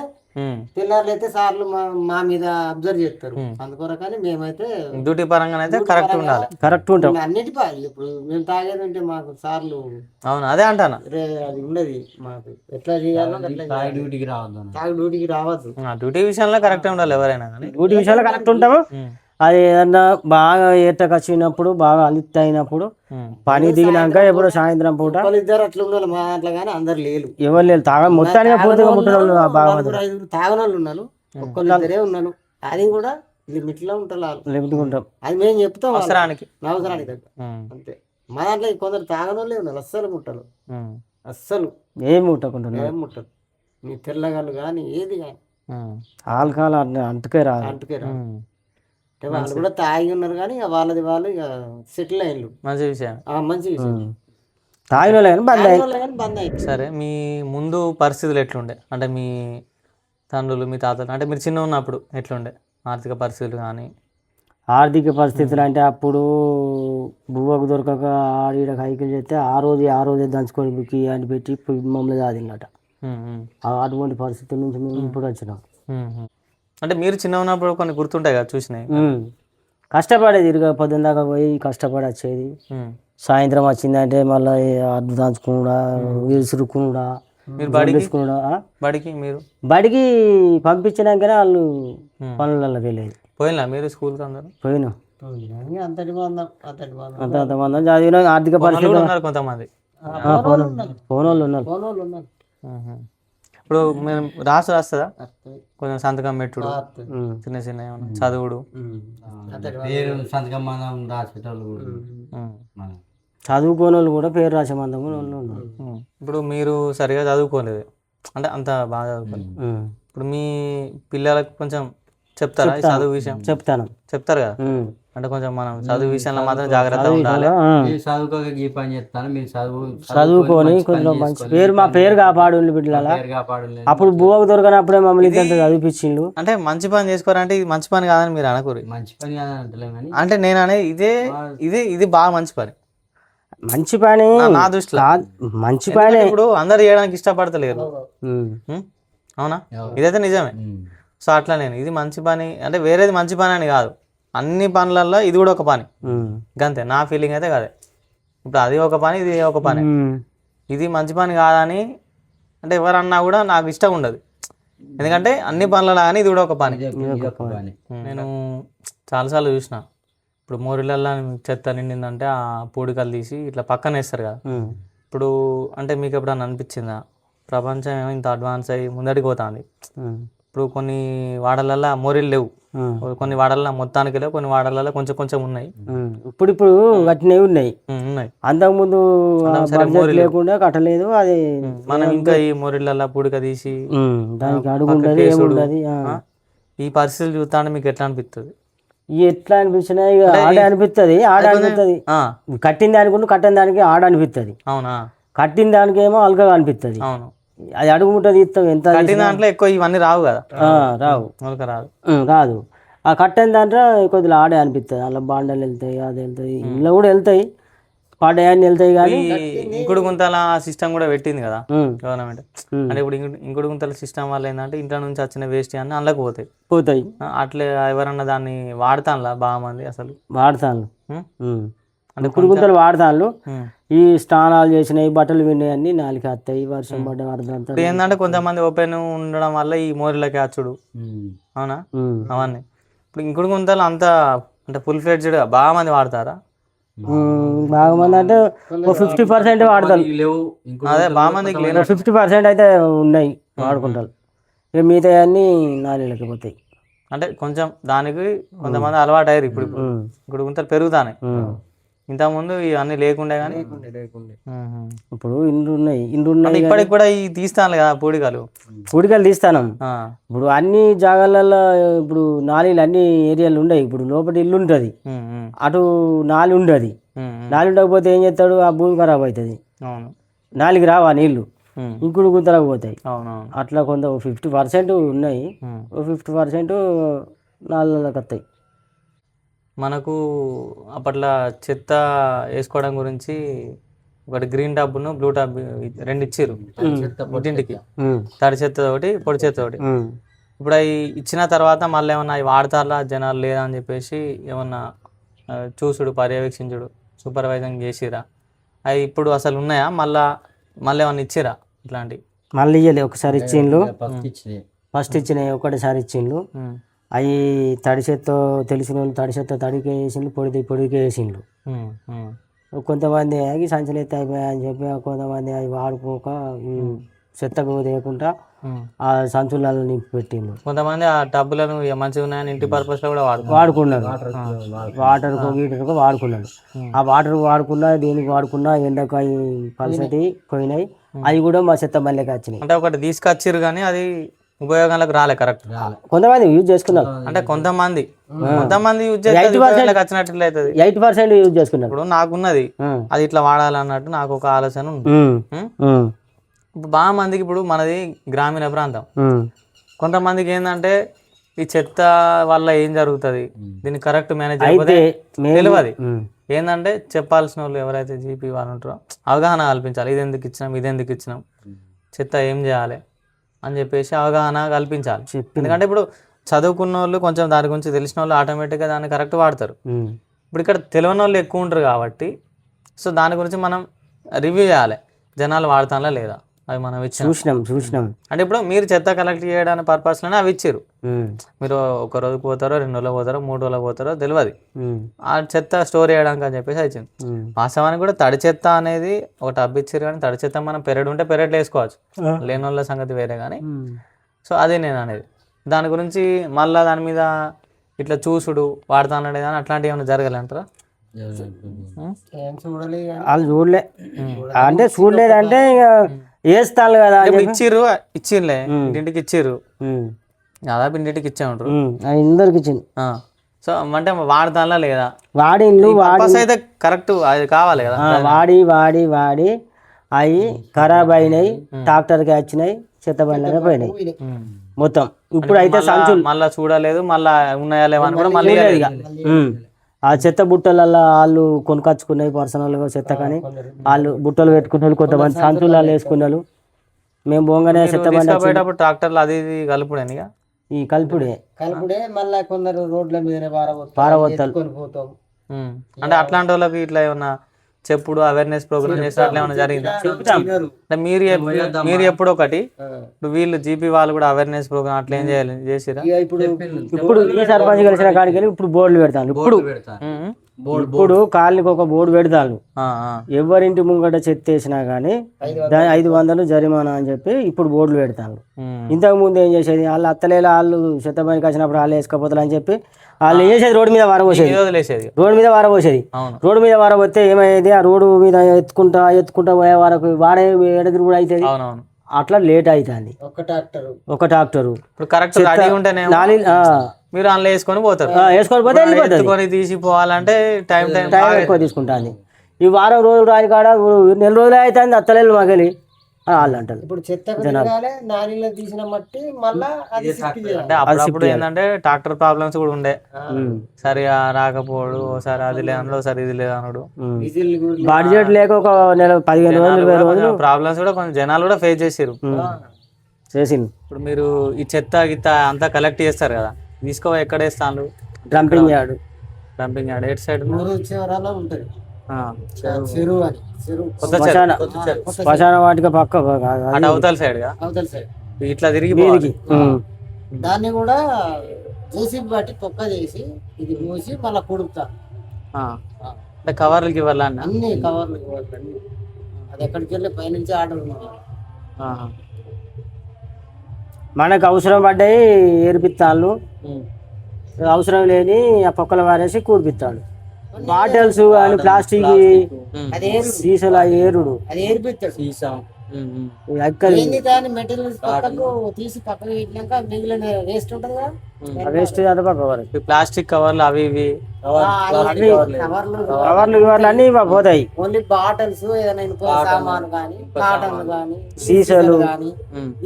పిల్లలు అయితే సార్లు మా మీద అబ్జర్వ్ చేస్తారు. అందుకొరకని మేమైతే డ్యూటీ పరంగా అయితే కరెక్ట్ ఉండాలి, కరెక్ట్ ఉంటాం అన్నిటిపై. ఇప్పుడు మేము తాగేది ఉంటే మాకు సార్లు అవును అదే అంటాను, అది ఉన్నది మాకు ఎట్లా చేయాలో తాగి డ్యూటీకి రావద్దు, తాగి డ్యూటీకి రావద్దు. డ్యూటీ విషయంలో కరెక్టే ఉండాలి ఎవరైనా కానీ. డ్యూటీ విషయంలో కరెక్ట్ ఉంటాము. అది ఏదన్నా బాగా ఏటకు వచ్చినప్పుడు, బాగా అలిప్ట్ అయినప్పుడు, పని దిగినాక ఎప్పుడు సాయంత్రం పూట ఇద్దరు అట్లా ఉండాలి మా అట్లా, కానీ అందరు లేరు, ఎవరు లేదు. మొత్తానికి తాగనోళ్ళు ఉన్నారు, ఒక్కరిద్దరే ఉన్నాను. అది కూడా లిమిట్ లో ఉంటారు, లిమిట్ ఉంటాం. అది మేము చెప్తాం అవసరానికి దగ్గర అంతే. మా దాంట్లో కొందరు తాగనోళ్ళే ఉన్నారు, అస్సలు ముట్టలు, అస్సలు ఏం ముట్టకుండా ఏం ముట్టరు. మీ తెల్లగాళ్ళు కానీ ఏది కానీ ఆల్కహాల్ అంటుకే రాదు, అంటుకే రాదు. వాళ్ళు కూడా తాగి ఉన్నారు కానీ ఇక వాళ్ళది వాళ్ళు ఇక సెటిల్ అయ్యారు. మంచి విషయం, మంచి విషయం. తాగిన బంద్ అయ్యి. సరే, మీ ముందు పరిస్థితులు ఎట్లుండే? అంటే మీ తండ్రులు మీ తాతలు అంటే మీరు చిన్న ఉన్నప్పుడు ఎట్లుండే ఆర్థిక పరిస్థితులు కానీ? ఆర్థిక పరిస్థితులు అంటే అప్పుడు బువ్వకు దొరకక ఆడ హైకిల్ చేస్తే ఆ రోజే దంచుకొని బుక్కి అని పెట్టి మమ్మల్ని దాదిన్నట. అటువంటి పరిస్థితుల నుంచి మేము ఇప్పుడు వచ్చినాం. అంటే మీరు చిన్న ఉన్నప్పుడు కొన్ని గుర్తుంటాయి కదా, చూసినాయి. కష్టపడేది, ఇరుగా పొద్దున్న దాకా పోయి కష్టపడి వచ్చేది. సాయంత్రం వచ్చిందంటే మళ్ళీ అడ్డు దంచుకుండా విసురుకుండా బడికి పంపించినాకనే వాళ్ళు పనులకి వెళ్ళేది. పోయినా మీరు స్కూల్కి అందరూ? పోయినా, అంతటి మందం చదివిన. ఆర్థిక పరిస్థితి ఉన్నారు కొంతమంది, ఫోన్ వాళ్ళు ఉన్నారు. ఇప్పుడు మేము రాస్తుందా కొంచెం సంతకం పెట్టుడు, చిన్న చిన్న చదువుడు, సంతకం రాసేటోళ్ళు, చదువుకోని వాళ్ళు కూడా పేరు రాసే మందం ఉన్నారు. ఇప్పుడు మీరు సరిగా చదువుకోలేదు అంటే అంత బాగా చదువుకోలేదు. ఇప్పుడు మీ పిల్లలకు కొంచెం చెప్తారా ఈ చదువు విషయం? చెప్తాను. చెప్తారు కదా. అంటే కొంచెం మనం చదువు విషయంలో మాత్రం జాగ్రత్తగా ఉండాలి. మీరు చదువుకోక ఈ పని చేస్తాను, మీరు చదువుకొని కొంచెం మంచి పేరు, మా పేరు కాపాడు బిడ్డల. కాపాడలేదు. అప్పుడు బువ్వకు దొరకనప్పుడే మమ్మల్ని ఇంత చదివిపించిండు. అంటే మంచి పని చేసుకోరంటే ఇది మంచి పని కాదని మీరు అనకూరి. మంచి పని కాదని అంటలేం కానీ అంటే నేను అనేది ఇది బాగా మంచి పని మంచి పని నా దృష్టిలో. మంచి పని ఇప్పుడు అందరు చేయడానికి ఇష్టపడతలేరు. అవునా? ఇదైతే నిజమే. సో అట్లా నేను ఇది మంచి పని అంటే వేరేది మంచి పని అని కాదు, అన్ని పనులలో ఇది కూడా ఒక పని గంతే. నా ఫీలింగ్ అయితే కాదే. ఇప్పుడు అది ఒక పని, ఇది ఒక పని. ఇది మంచి పని కాదని అంటే ఎవరన్నా కూడా నాకు ఇష్టం ఉండదు, ఎందుకంటే అన్ని పనులలో కానీ ఇది కూడా ఒక పని. నేను చాలాసార్లు చూసిన, ఇప్పుడు మోరిలల్లో చెత్త నిండిందంటే ఆ పూడికలు తీసి ఇట్లా పక్కన వేస్తారు కదా. ఇప్పుడు అంటే మీకు ఎప్పుడన్నా అనిపించిందా ప్రపంచం ఏమో ఇంత అడ్వాన్స్ అయ్యి ముందడికి పోతుంది. ఇప్పుడు కొన్ని వాడలల్లో మోరీలు లేవు, కొన్ని వాడల్లో మొత్తానికి లేవు, కొన్ని వాడలలో కొంచెం కొంచెం ఉన్నాయి. ఇప్పుడు కట్టినవి ఉన్నాయి. అంతకుముందు లేకుండా కట్టలేదు. అది మనం ఇంకా ఈ మోరీలల్లో పూడిక తీసి దానికి అడుగు ఉండదు, ఏముండదు. ఈ పరిస్థితులు చూస్తాంటే మీకు ఎట్లా అనిపిస్తుంది? ఎట్లా అనిపించినా ఇక ఆడ అనిపిస్తుంది, ఆడ అనిపిస్తుంది. కట్టిన దానికి కట్టిన దానికి ఆడ అనిపిస్తుంది. అవునా? కట్టిన దానికి ఏమో అల్కగా అనిపిస్తుంది. అవును, అది అడుగు ముట్టది ఇస్తాం ఎంత కట్టిన దాంట్లో ఎక్కువ ఇవన్నీ రావు కదా. రావు, రాదు. ఆ కట్టిన దాంట్లో కొద్దిగా ఆడే అనిపిస్తుంది. అలా బాండలు వెళ్తాయి, అది వెళ్తాయి, ఇంట్లో కూడా వెళ్తాయి, పాడయాన్ని వెళ్తాయి. కానీ ఇంకుడు గుంతల సిస్టమ్ కూడా పెట్టింది కదా గవర్నమెంట్. అంటే ఇప్పుడు ఇంకుడు గుంతల సిస్టమ్ వల్ల ఏంటంటే ఇంట్లో నుంచి వచ్చిన వేస్ట్ అన్నీ అందులోకి పోతాయి. అట్లే ఎవరన్నా దాన్ని వాడతానులా బాగా మంది అసలు వాడతాను. ఇంకుడు గుంతలు వాడతాను. ఈ స్నానాలు చేసినాయి, బట్టలు విన్నాయి అన్ని నాలుగు వస్తాయి. వర్షం పడ్డ అర్థం ఏంటంటే కొంతమంది ఓపెన్ ఉండడం వల్ల ఈ మోరీలకి అచ్చుడు. అవునా? అవన్నీ ఇప్పుడు ఇంకుడు గుంతలు అంతా అంటే ఫుల్ ఫ్లెడ్జ్డ్ బాగా మంది వాడతారా? బాగా మంది అంటే 50% వాడతారు. అదే బాగా మందికి 50% అయితే ఉన్నాయి వాడుకుంటారు. ఇక మిగతా అన్ని నాలుగులకి పోతాయి. అంటే కొంచెం దానికి కొంతమంది అలవాటు అయ్యారు. ఇప్పుడు ఇప్పుడు గుంతలు పెరుగుతాయి. ఇంతకుముందు ఇవన్నీ లేకుండే కానీ ఇప్పుడు ఇండ్లు ఉన్నాయి. ఇప్పటికి కూడా ఈ తీస్తాను కదా పూడికలు తీస్తాను. ఇప్పుడు అన్ని జాగాలలో ఇప్పుడు నాలీలు అన్ని ఏరియాలు ఉన్నాయి. ఇప్పుడు లోపల ఇల్లు ఉంటుంది, అటు నాలి ఉండదు. నాలి ఉండకపోతే ఏం చేస్తాడు, ఆ భూమి ఖరాబ్ అవుతుంది. నాలికి రావా నీళ్లు, ఇంకుడు గుంతలకు పోతాయి. అట్లా కొంత 50% ఉన్నాయి, 50% నాలుగులకు వస్తాయి. మనకు అప్పట్లో చెత్త వేసుకోవడం గురించి ఒకటి గ్రీన్ టబ్ను బ్లూ టబ్ రెండు ఇచ్చారు ఇంటింటికి. తడి చెత్త ఒకటి, పొడి చెత్త ఒకటి. ఇప్పుడు అవి ఇచ్చిన తర్వాత మళ్ళీ ఏమన్నా అవి వాడతారా జనాలు లేదా అని చెప్పేసి ఏమన్నా చూసుడు, పర్యవేక్షించుడు, సూపర్వైజింగ్ చేసిరా? అవి ఇప్పుడు అసలు ఉన్నాయా? మళ్ళీ ఏమన్నా ఇచ్చిరా ఇట్లాంటివి? మళ్ళీ ఇవ్వలే, ఒకసారి ఇచ్చిండ్రు. ఫస్ట్ ఇచ్చినాయి ఒకటిసారి ఇచ్చిండ్రు. అవి తడి చెత్త తెలిసిన వాళ్ళు తడి చెత్త తడికే వేసిండ్రు, పొడికే వేసిండ్రు. కొంతమంది ఆగి సంచులు ఎత్తి అయిపోయా అని చెప్పి కొంతమంది అవి వాడుకోక చెత్తకు తీయకుండా ఆ సంచులలో నింపి పెట్టిండ్రు. కొంతమంది ఆ టబ్బులను మంచిగా ఉన్నాయని ఇంటి పర్పస్ లో కూడా వాడుకున్నాడు. వాటర్కు గీటర్కు వాడుకున్నాడు. ఆ వాటర్ వాడుకున్నా దేనికి వాడుకున్నా ఎండకు అవి పలసటి పోయినాయి. అవి కూడా మా చెత్త మళ్ళీకి వచ్చినాయి. అంటే ఒకటి తీసుకొచ్చిర్రు కానీ అది ఉపయోగాలకు రాలే. కరెక్ట్, కొంతమంది యూజ్ చేసుకున్నారు. అంటే కొంతమంది యూజ్ చేస్తే 8% యూజ్ చేసుకున్నారు. ఇప్పుడు నాకున్నది అది ఇట్లా వాడాలన్నట్టు నాకు ఒక ఆలోచన ఉంది. ఇప్పుడు బాగా మందికి ఇప్పుడు మనది గ్రామీణ ప్రాంతం, కొంతమందికి ఏంటంటే ఈ చెత్త వల్ల ఏం జరుగుతుంది, దీన్ని కరెక్ట్ మేనేజ్ అయిపోతే తెలియదు. ఏంటంటే చెప్పాల్సిన వాళ్ళు ఎవరైతే జీపీ వాళ్ళు ఉంటారో అవగాహన కల్పించాలి. ఇది ఎందుకు ఇచ్చినాం, చెత్త ఏం చేయాలి అని చెప్పేసి అవగాహన కల్పించాలి. ఎందుకంటే ఇప్పుడు చదువుకున్న వాళ్ళు కొంచెం దాని గురించి తెలిసిన వాళ్ళు ఆటోమేటిక్గా దాన్ని కరెక్ట్ వాడతారు. ఇప్పుడు ఇక్కడ తెలియని వాళ్ళు ఎక్కువ ఉంటారు కాబట్టి సో దాని గురించి మనం రివ్యూ చేయాలి, జనాలు వాడతానా లేదా అవి మనం చూసినాం. అంటే ఇప్పుడు మీరు చెత్త కలెక్ట్ చేయడానికి పర్పస్లోనే అవి ఇచ్చారు. మీరు ఒక రోజుకి పోతారో, 2 రోజులకు పోతారో, 3 రోజులకు పోతారో తెలియదు. ఆ చెత్త స్టోర్ చేయడానికి అని చెప్పేసి వచ్చింది. వాస్తవానికి కూడా తడి చెత్త అనేది ఒక టబ్ ఇచ్చారు, కానీ తడి చెత్త మనం పెరడు ఉంటే పెరట్లో వేసుకోవచ్చు, లేని వాళ్ళ సంగతి వేరే. కానీ సో అదే నేను అనేది. దాని గురించి మళ్ళీ దాని మీద ఇట్లా చూసుడు వాడతానడే కానీ అట్లాంటివి ఏమైనా జరగాలంటారా? వాళ్ళు చూడలే అంటే చూడలేదంటే ఇక వేస్తాను కదా. ఇచ్చిర్రులే, ఇంటికి ఇచ్చిర్రు, దాదాపు ఇంటికి ఇచ్చే ఉంటారు. అందరికి ఇచ్చింది. సో అంటే వాడతానా లేదా వాడిన్లు పర్పస్ అయితే కరెక్ట్ అది కావాలి కదా. వాడి వాడి వాడి అవి ఖరాబ్ అయినాయి, ట్రాక్టర్కి వచ్చినాయి, చెత్త బండ్లనే పోయినాయి మొత్తం. ఇప్పుడు అయితే సంచులు మళ్ళీ చూడలేదు, మళ్ళీ ఉన్నాయా లేవని కూడా మళ్ళీ ఆ చెత్త బుట్టలల్లో వాళ్ళు కొనుకొచ్చుకున్నాయి పర్సనల్గా చెత్త, కానీ వాళ్ళు బుట్టలు పెట్టుకున్నారు, కొంతమంది సంచులలో వేసుకున్నారు. మేము పోగానే చెత్త బండి తీసుకుపోయేటప్పుడు ట్రాక్టర్లు అది ఇది కలుపుడని ఈ కలుపుడే మళ్ళీ కొందరు రోడ్ల మీదనే పారబోతాలు పోతాం. అంటే అట్లాంటి వాళ్ళకి ఇట్లా ఏమన్నా చెప్పుడు అవేర్నెస్ ప్రోగ్రామ్ చేసిన అట్లా ఏమైనా జరిగిందా? అంటే మీరు ఎప్పుడు ఒకటి ఇప్పుడు వీళ్ళు జీపీ వాళ్ళు కూడా అవేర్నెస్ ప్రోగ్రామ్ అట్లా ఏం చేయాలి చేసిరా? ఇప్పుడు ఈ సర్పంచ్ కలిసిన కాడికి వెళ్ళి ఇప్పుడు బోర్డులు పెడతాను. ఇప్పుడు కాలనీకి ఒక బోర్డు పెడతాను, ఎవరింటి ముంగట చెత్త వేసినా కానీ 500 జరిమానా అని చెప్పి ఇప్పుడు బోర్డులు పెడతాను. ఇంతకు ముందు ఏం చేసేది, వాళ్ళు అత్తలేలా వాళ్ళు చెత్త పనికి వచ్చినప్పుడు వాళ్ళు వేసుకోపోతారు అని చెప్పి వాళ్ళు ఏం చేసేది, రోడ్డు మీద వారబోసేది. రోడ్డు మీద వారబోసేది. రోడ్డు మీద వారబోతే ఏమయ్యేది, ఆ రోడ్డు మీద ఎత్తుకుంటా పోయే వరకు వాడే ఎడదిరి కూడా అవుతుంది. అట్లా లేట్ అవుతుంది. ఒక ట్రాక్టరు మీరు అందులో వేసుకొని పోతారు, వేసుకొని పోతే తీసిపోవాలంటే టైం ఎక్కువ తీసుకుంటుంది. ఈ వారం రోజులు రాని కాడ నెల రోజులే అవుతుంది అత్తలేళ్ళు మగలి వాళ్ళు అంటారు. ఇప్పుడు చెత్త నానీలో తీసిన మట్టి మళ్ళా అంటే అప్పుడు ఏంటంటే ట్రాక్టర్ ప్రాబ్లమ్స్ కూడా ఉండే, సరిగా రాకపోవడు, ఒకసారి అది లేదన్నాడు, ఒకసారి ఇది లేదన్నాడు, బడ్జెట్ లేక ఒక నెల 15 రోజులు 20 రోజులు ప్రాబ్లమ్స్ కూడా కొంచెం జనాలు కూడా ఫేస్ చేసారు. ఇప్పుడు మీరు ఈ చెత్త గిత్త అంతా కలెక్ట్ చేస్తారు కదా, తీసుకో ఎక్కడ వేస్తాను? Dumping yard. ఎటు సైడ్ ఉంటుంది శ్మశాన వాటిక పక్క అవతల సైడ్ ఇట్లా తిరిగి దాన్ని కూడా జేసీబీ బట్టి తొక్క చేసి ఇది మూసి మళ్ళీ కొడుకుతాను. అంటే కవర్లకి ఇవ్వాలని అన్ని కవర్లకి ఇవ్వాలి. అది ఎక్కడికి వెళ్ళి పైనుంచి ఆర్డర్ ఉంది. మనకు అవసరం పడ్డాయి ఏర్పిస్తాళ్ళు, అవసరం లేని ఆ పొక్కల వారేసి కూర్పిస్తాడు. బాటిల్స్ అని ప్లాస్టిక్ సీసాల ఏరుడు అది ఏర్పిస్తాడు. తీసి పక్కన పెట్టినాక మిగిలిన వేస్ట్ ఉంటుంది కదా, వేస్ట్ ప్లాస్టిక్ కవర్లు అవి ఇవి కవర్లు అన్ని పోతాయి. ఓన్లీ బాటిల్స్ ఏదైనా సామాను కానీ కాటన్ కానీ సీసాలు కానీ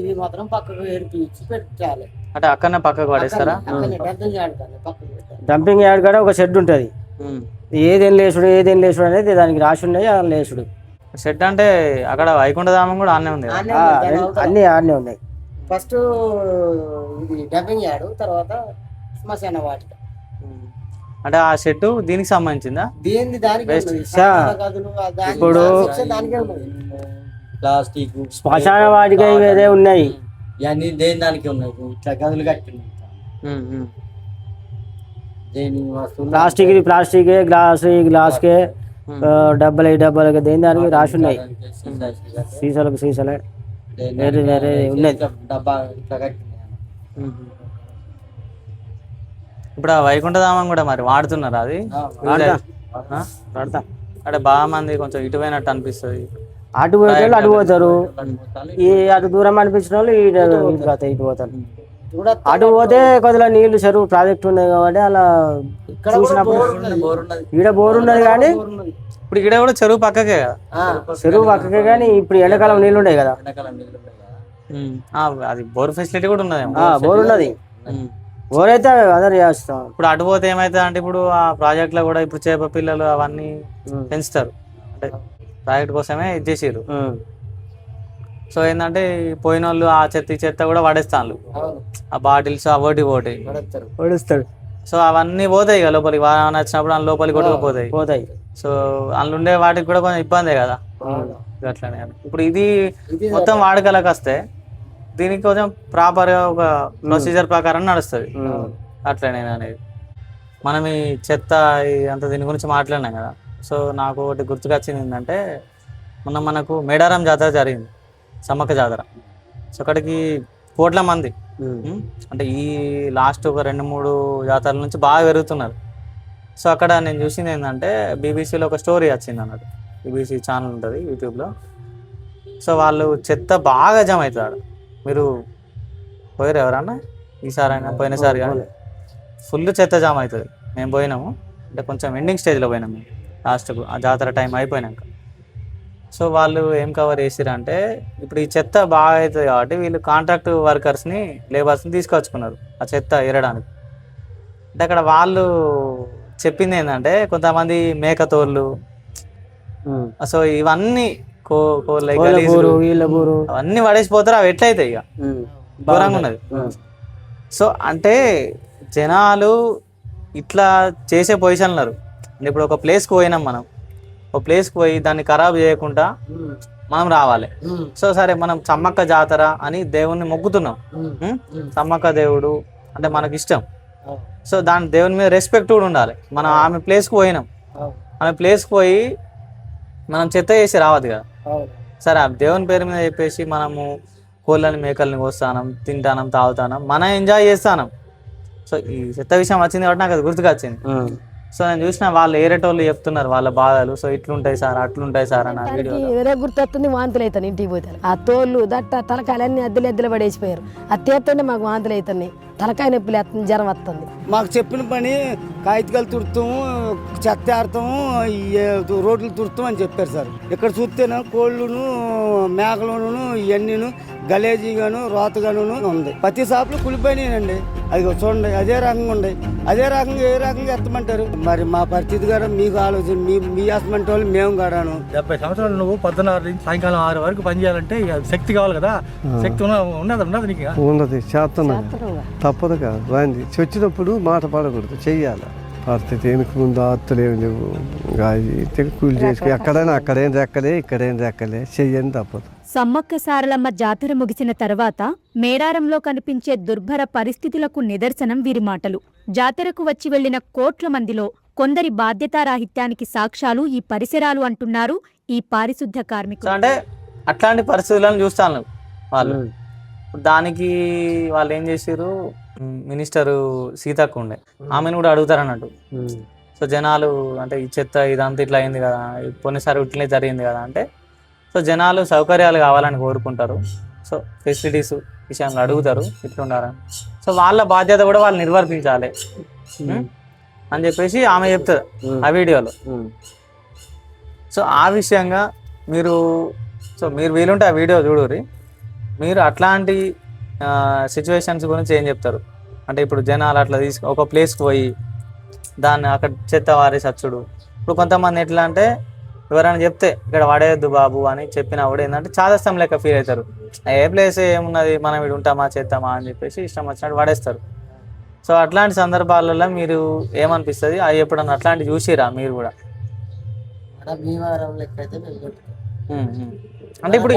ఇవి మాత్రం పక్కకు ఏర్పించి పెట్టాలి. అంటే అక్కడనే పక్కకు పడేస్తారా? డంపింగ్ యార్డ్ కాడ ఒక షెడ్ ఉంటది, ఏదేం లేసుడు అనేది దానికి రాసి ఉన్నాయి. ఆ లేసుడు షెడ్ అంటే అక్కడ వైకుంఠధామం కూడా ఆనే ఉంది, అన్ని ఆడనే ఉన్నాయి. ఫస్ట్ ఇది డంపింగ్ యార్డ్, తర్వాత శ్మశాన వాటిక. అంటే ఆ షెడ్ దీనికి సంబంధించిందా? ఇప్పుడు ప్లాస్టిక్ శ్మశాన వాటిక వేరే ఉన్నాయి, ఇవన్నీ దేని దానికి ఉన్నాయి. ఇట్లా గదులు కట్టి ప్లాస్టిక్ గ్లాస్కే డబ్బాలకి దేని దానికి రాసి ఉన్నాయి. సీసాలే వేరే వేరే ఉన్నాయి. ఇప్పుడు ఆ వైకుంఠధామం కూడా మరి వాడుతున్నారా? అది వాడతా. అంటే బాగా మంది కొంచెం ఇటు పోయినట్టు అనిపిస్తుంది. అటు పోయే వాళ్ళు అటు పోతారు, ఈ అటు దూరం అనిపించిన వాళ్ళు ఇటు పోతారు. అటు పోతే కొద్దిగా నీళ్లు చెరువు ప్రాజెక్ట్ ఉన్నాయి కాబట్టి అలా చూసినప్పుడు ఈడ బోర్ ఉన్నది. కానీ ఇప్పుడు ఇక్కడ కూడా చెరువు పక్కకే కదా, చెరువు పక్కకే కానీ ఇప్పుడు ఎండాకాలం నీళ్లు ఉన్నాయి కదా, అది బోర్ ఫెసిలిటీ కూడా ఉన్నది. బోర్ ఉన్నది, బోర్ అయితే అదర్ చేస్తాం. ఇప్పుడు అటు పోతే ఏమైతుంది అంటే ఇప్పుడు ఆ ప్రాజెక్ట్ లో కూడా ఇప్పుడు చేప పిల్లలు అవన్నీ పెంచుతారు, అంటే ప్రాజెక్ట్ కోసమే ఇది చేసారు. సో ఏంటంటే పోయిన వాళ్ళు ఆ చెత్త కూడా పడేస్తాను, ఆ బాటిల్స్ అవోటి పడేస్తాడు. సో అవన్నీ పోతాయి ఇక లోపలికి, వాహనం వచ్చినప్పుడు అందులో లోపలికి కొట్టుకుపోతాయి. సో అందులో ఉండే వాటికి కూడా కొంచెం ఇబ్బందే కదా అట్లనే. ఇప్పుడు ఇది మొత్తం వాడుకలకు వస్తే దీనికి కొంచెం ప్రాపర్గా ఒక ప్రొసీజర్ ప్రకారం నడుస్తుంది అట్లనే అనేది. మనం ఈ చెత్త అంత దీని గురించి మాట్లాడినాం కదా, సో నాకు ఒకటి గుర్తుకొచ్చింది ఏంటంటే మనకు మేడారం జాతర జరిగింది, సమ్మక్క జాతర. సో అక్కడికి కోట్ల మంది, అంటే ఈ లాస్ట్ ఒక 2-3 జాతరల నుంచి బాగా పెరుగుతున్నారు. సో అక్కడ నేను చూసింది ఏంటంటే బీబీసీలో ఒక స్టోరీ వచ్చింది అన్నట్టు, బీబీసీ ఛానల్ ఉంటుంది యూట్యూబ్లో. సో వాళ్ళు చెత్త బాగా జమ అవుతాడు. మీరు పోయారు ఎవరన్నా ఈసారి అయినా పోయినసారి కానీ ఫుల్ చెత్త జామ్ అవుతుంది. మేము పోయినాము అంటే కొంచెం ఎండింగ్ స్టేజ్లో పోయినాము మేము లాస్ట్కు, ఆ జాతర టైం అయిపోయినాక. సో వాళ్ళు ఏం కవర్ చేసిరు అంటే ఇప్పుడు ఈ చెత్త బాగా అవుతుంది కాబట్టి వీళ్ళు కాంట్రాక్ట్ వర్కర్స్ని లేబర్స్ని తీసుకొచ్చుకున్నారు ఆ చెత్త ఏరడానికి. అంటే అక్కడ వాళ్ళు చెప్పింది ఏంటంటే కొంతమంది మేకతోళ్ళు, సో ఇవన్నీ అవన్నీ పడేసిపోతారు. అవి ఎట్లయితాయి ఇక ఘోరంగా ఉన్నది. సో అంటే జనాలు ఇట్లా చేసే పొజిషన్లు ఉన్నారు. అంటే ఇప్పుడు ఒక ప్లేస్కి పోయినాం, మనం ఒక ప్లేస్కి పోయి దాన్ని ఖరాబ్ చేయకుండా మనం రావాలి. సో సరే మనం సమ్మక్క జాతర అని దేవుణ్ణి మొక్కుతున్నాం, సమ్మక్క దేవుడు అంటే మనకి ఇష్టం. సో దాని దేవుని మీద రెస్పెక్ట్ కూడా ఉండాలి. మనం ఆమె ప్లేస్కి పోయినాం, ఆమె ప్లేస్కి పోయి మనం చెత్త చేసి రావద్దు కదా. సరే ఆ దేవుని పేరు మీద చెప్పేసి మనము కోళ్ళని మేకల్ని కోస్తానం, తింటానం, తాగుతానం, మనం ఎంజాయ్ చేస్తానం. సో ఈ చెత్త విషయం వచ్చింది కాబట్టి నాకు అది గుర్తుకొచ్చింది. సో నేను చూసిన వాళ్ళు ఏరేటోళ్ళు చెప్తున్నారు వాళ్ళ బాధలు. సో ఇట్లుంటాయి సార్, అట్లుంటాయి సార్ అని ఆ వీడియో వేరే గుర్తొస్తుంది. వాంతులు అవుతాను ఇంటికి పోతే. ఆ తోళ్ళు దట్ట తలకాయలన్నీ అద్దెలు పడేసిపోయారు. అది తీస్తుంటే మాకు వాంతులు అవుతున్నాయి, తలకాయ నొప్పులు వేస్తుంది, జ్వరం వస్తుంది. మాకు చెప్పిన పని కాగితాలు తుడతాము, చెత్త ఆడతాము, రోడ్లు తుడతాం అని చెప్పారు సార్. ఇక్కడ చూస్తేనే కోళ్ళును మేకలును ఇవన్నీను గలేజీగాను రోతగాను ఉంది. ప్రతి షాపులో కులిపోయినాయండి. అది చూడండి, అదే రకంగా ఉండే, అదే రకంగా ఏ రకంగా ఎత్తమంటారు. మరి మా పరిస్థితి కూడా మీకు ఆలోచన, మీ హస్బెండ్ వాళ్ళు మేము కాడాను. 70 సంవత్సరాలు నువ్వు 14 నుంచి సాయంకాలం 6 వరకు పని చేయాలంటే శక్తి కావాలి కదా. శక్తి ఉన్నది నీకు ఉన్నది, చేస్తున్నాను, తప్పదు కదా. రాంది వచ్చినప్పుడు మాట పడకూడదు, చెయ్యాలి. పరిస్థితి వెనుక ముందు ఆత్తులు ఏమి లేవు, కూలి చేసుకు ఎక్కడైనా అక్కడేం రెక్కలే, ఇక్కడేం రెక్కలే, చెయ్యని తప్పదు. సమ్మక్క సారలమ్మ జాతర ముగిసిన తర్వాత మేడారంలో కనిపించే దుర్భర పరిస్థితులకు నిదర్శనం వీరి మాటలు. జాతరకు వచ్చి వెళ్లిన కోట్ల మందిలో కొందరి బాధ్యతారాహిత్యానికి సాక్ష్యాలు ఈ పరిసరాలు అంటున్నారు ఈ పారిశుద్ధ్య కార్మికులు. అంటే అట్లాంటి పరిస్థితులను చూస్తాను వాళ్ళు. దానికి వాళ్ళు ఏం చేసారు, మినిస్టర్ సీతక్క ఉండే, ఆమెను కూడా అడుగుతారు అన్నట్టు. సో జనాలు అంటే ఈ చెత్త ఇదంతా ఇట్లా అయింది కదా, పోయినసారి ఇట్లనే జరిగింది కదా అంటే, సో జనాలు సౌకర్యాలు కావాలని కోరుకుంటారు. సో ఫెసిలిటీస్ విషయంలో అడుగుతారు ఇట్లుండాలని. సో వాళ్ళ బాధ్యత కూడా వాళ్ళు నిర్వర్తించాలి అని చెప్పేసి ఆమె చెప్తుంది ఆ వీడియోలో. సో ఆ విషయంగా మీరు వీలుంటే ఆ వీడియో చూడుర్రి. మీరు అట్లాంటి సిచ్యువేషన్స్ గురించి ఏం చెప్తారు అంటే, ఇప్పుడు జనాలు అట్లా ఒక ప్లేస్కి పోయి దాన్ని అక్కడ చెత్త వారేసి వచ్చుడు. ఇప్పుడు కొంతమంది ఎట్లా అంటే ఎవరైనా చెప్తే ఇక్కడ పడేయద్దు బాబు అని చెప్పినా కూడా ఏంటంటే చాదస్తం లెక్క ఫీల్ అవుతారు. ఏ ప్లేస్ ఏమున్నది, మనం ఇక్కడ ఉంటామా చేస్తామా అని చెప్పేసి ఇష్టం వచ్చినట్టు పడేస్తారు. సో అట్లాంటి సందర్భాలలో మీరు ఏమనిపిస్తుంది, అవి ఎప్పుడన్నా అట్లాంటివి చూసిరా మీరు కూడా? అంటే ఇప్పుడు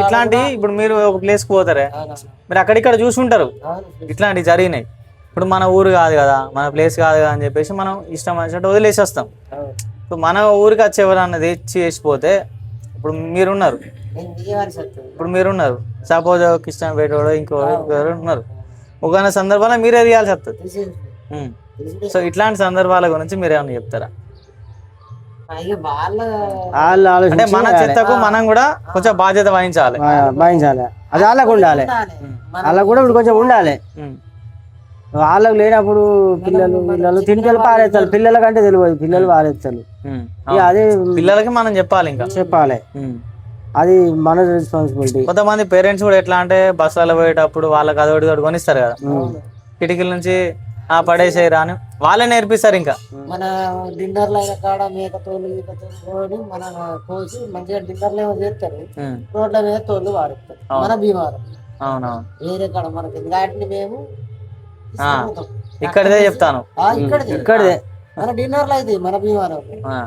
ఇప్పుడు మీరు ఒక ప్లేస్కి పోతారే, మీరు అక్కడిక్కడ చూసుంటారు ఇట్లాంటివి జరిగినాయి. ఇప్పుడు మన ఊరు కాదు కదా, మన ప్లేస్ కాదు కదా అని చెప్పేసి మనం ఇష్టం వచ్చినట్టు వదిలేసి వస్తాం. ఇప్పుడు మన ఊరికి వచ్చి ఎవరన్నా తెచ్చి వేసిపోతే, ఇప్పుడు మీరున్నారు సపోజ్ కిష్టం పెట్టాడో ఇంకెవరు ఉన్నారు, ఒక సందర్భాల్లో మీరే తీయాల్సి వస్తుంది. సో ఇట్లాంటి సందర్భాల గురించి మీరు ఏమన్నా చెప్తారా? అంటే మన చెత్తకు మనం కూడా కొంచెం బాధ్యత వహించాలి. అది వాళ్ళకు ఉండాలి, వాళ్ళకు కూడా ఇప్పుడు కొంచెం ఉండాలి. వాళ్ళకు లేనప్పుడు పిల్లలు తింటలు పారేస్తారు, పిల్లల కంటే తెలియదు, పిల్లలు పారేస్తారు. అదే పిల్లలకి మనం చెప్పాలి, ఇంకా చెప్పాలి, అది మన రెస్పాన్సిబిలిటీ. కొంతమంది పేరెంట్స్ కూడా ఎట్లా అంటే బస్సులలో పోయేటప్పుడు వాళ్ళకి అదొకటి తోటి కొనిస్తారు కదా, కిటికీల నుంచి పడేసేయరా అని వాళ్ళే నేర్పిస్తారు. ఇంకా మన డిన్నర్లు అయిన కాడ మేకతోళ్ళు ఈకతోళ్ళు మన కోసి మంచిగా డిన్నర్లు ఏమో చేస్తారు, రోడ్ల మీద తోళ్ళు వాడుతారు మన భీమారం. అవునవును, వేరే కాడ మనకి వాటిని మేము ఇక్కడదే చెప్తాను, ఇక్కడదే మన డిన్నర్లు అయితే మన భీమారం.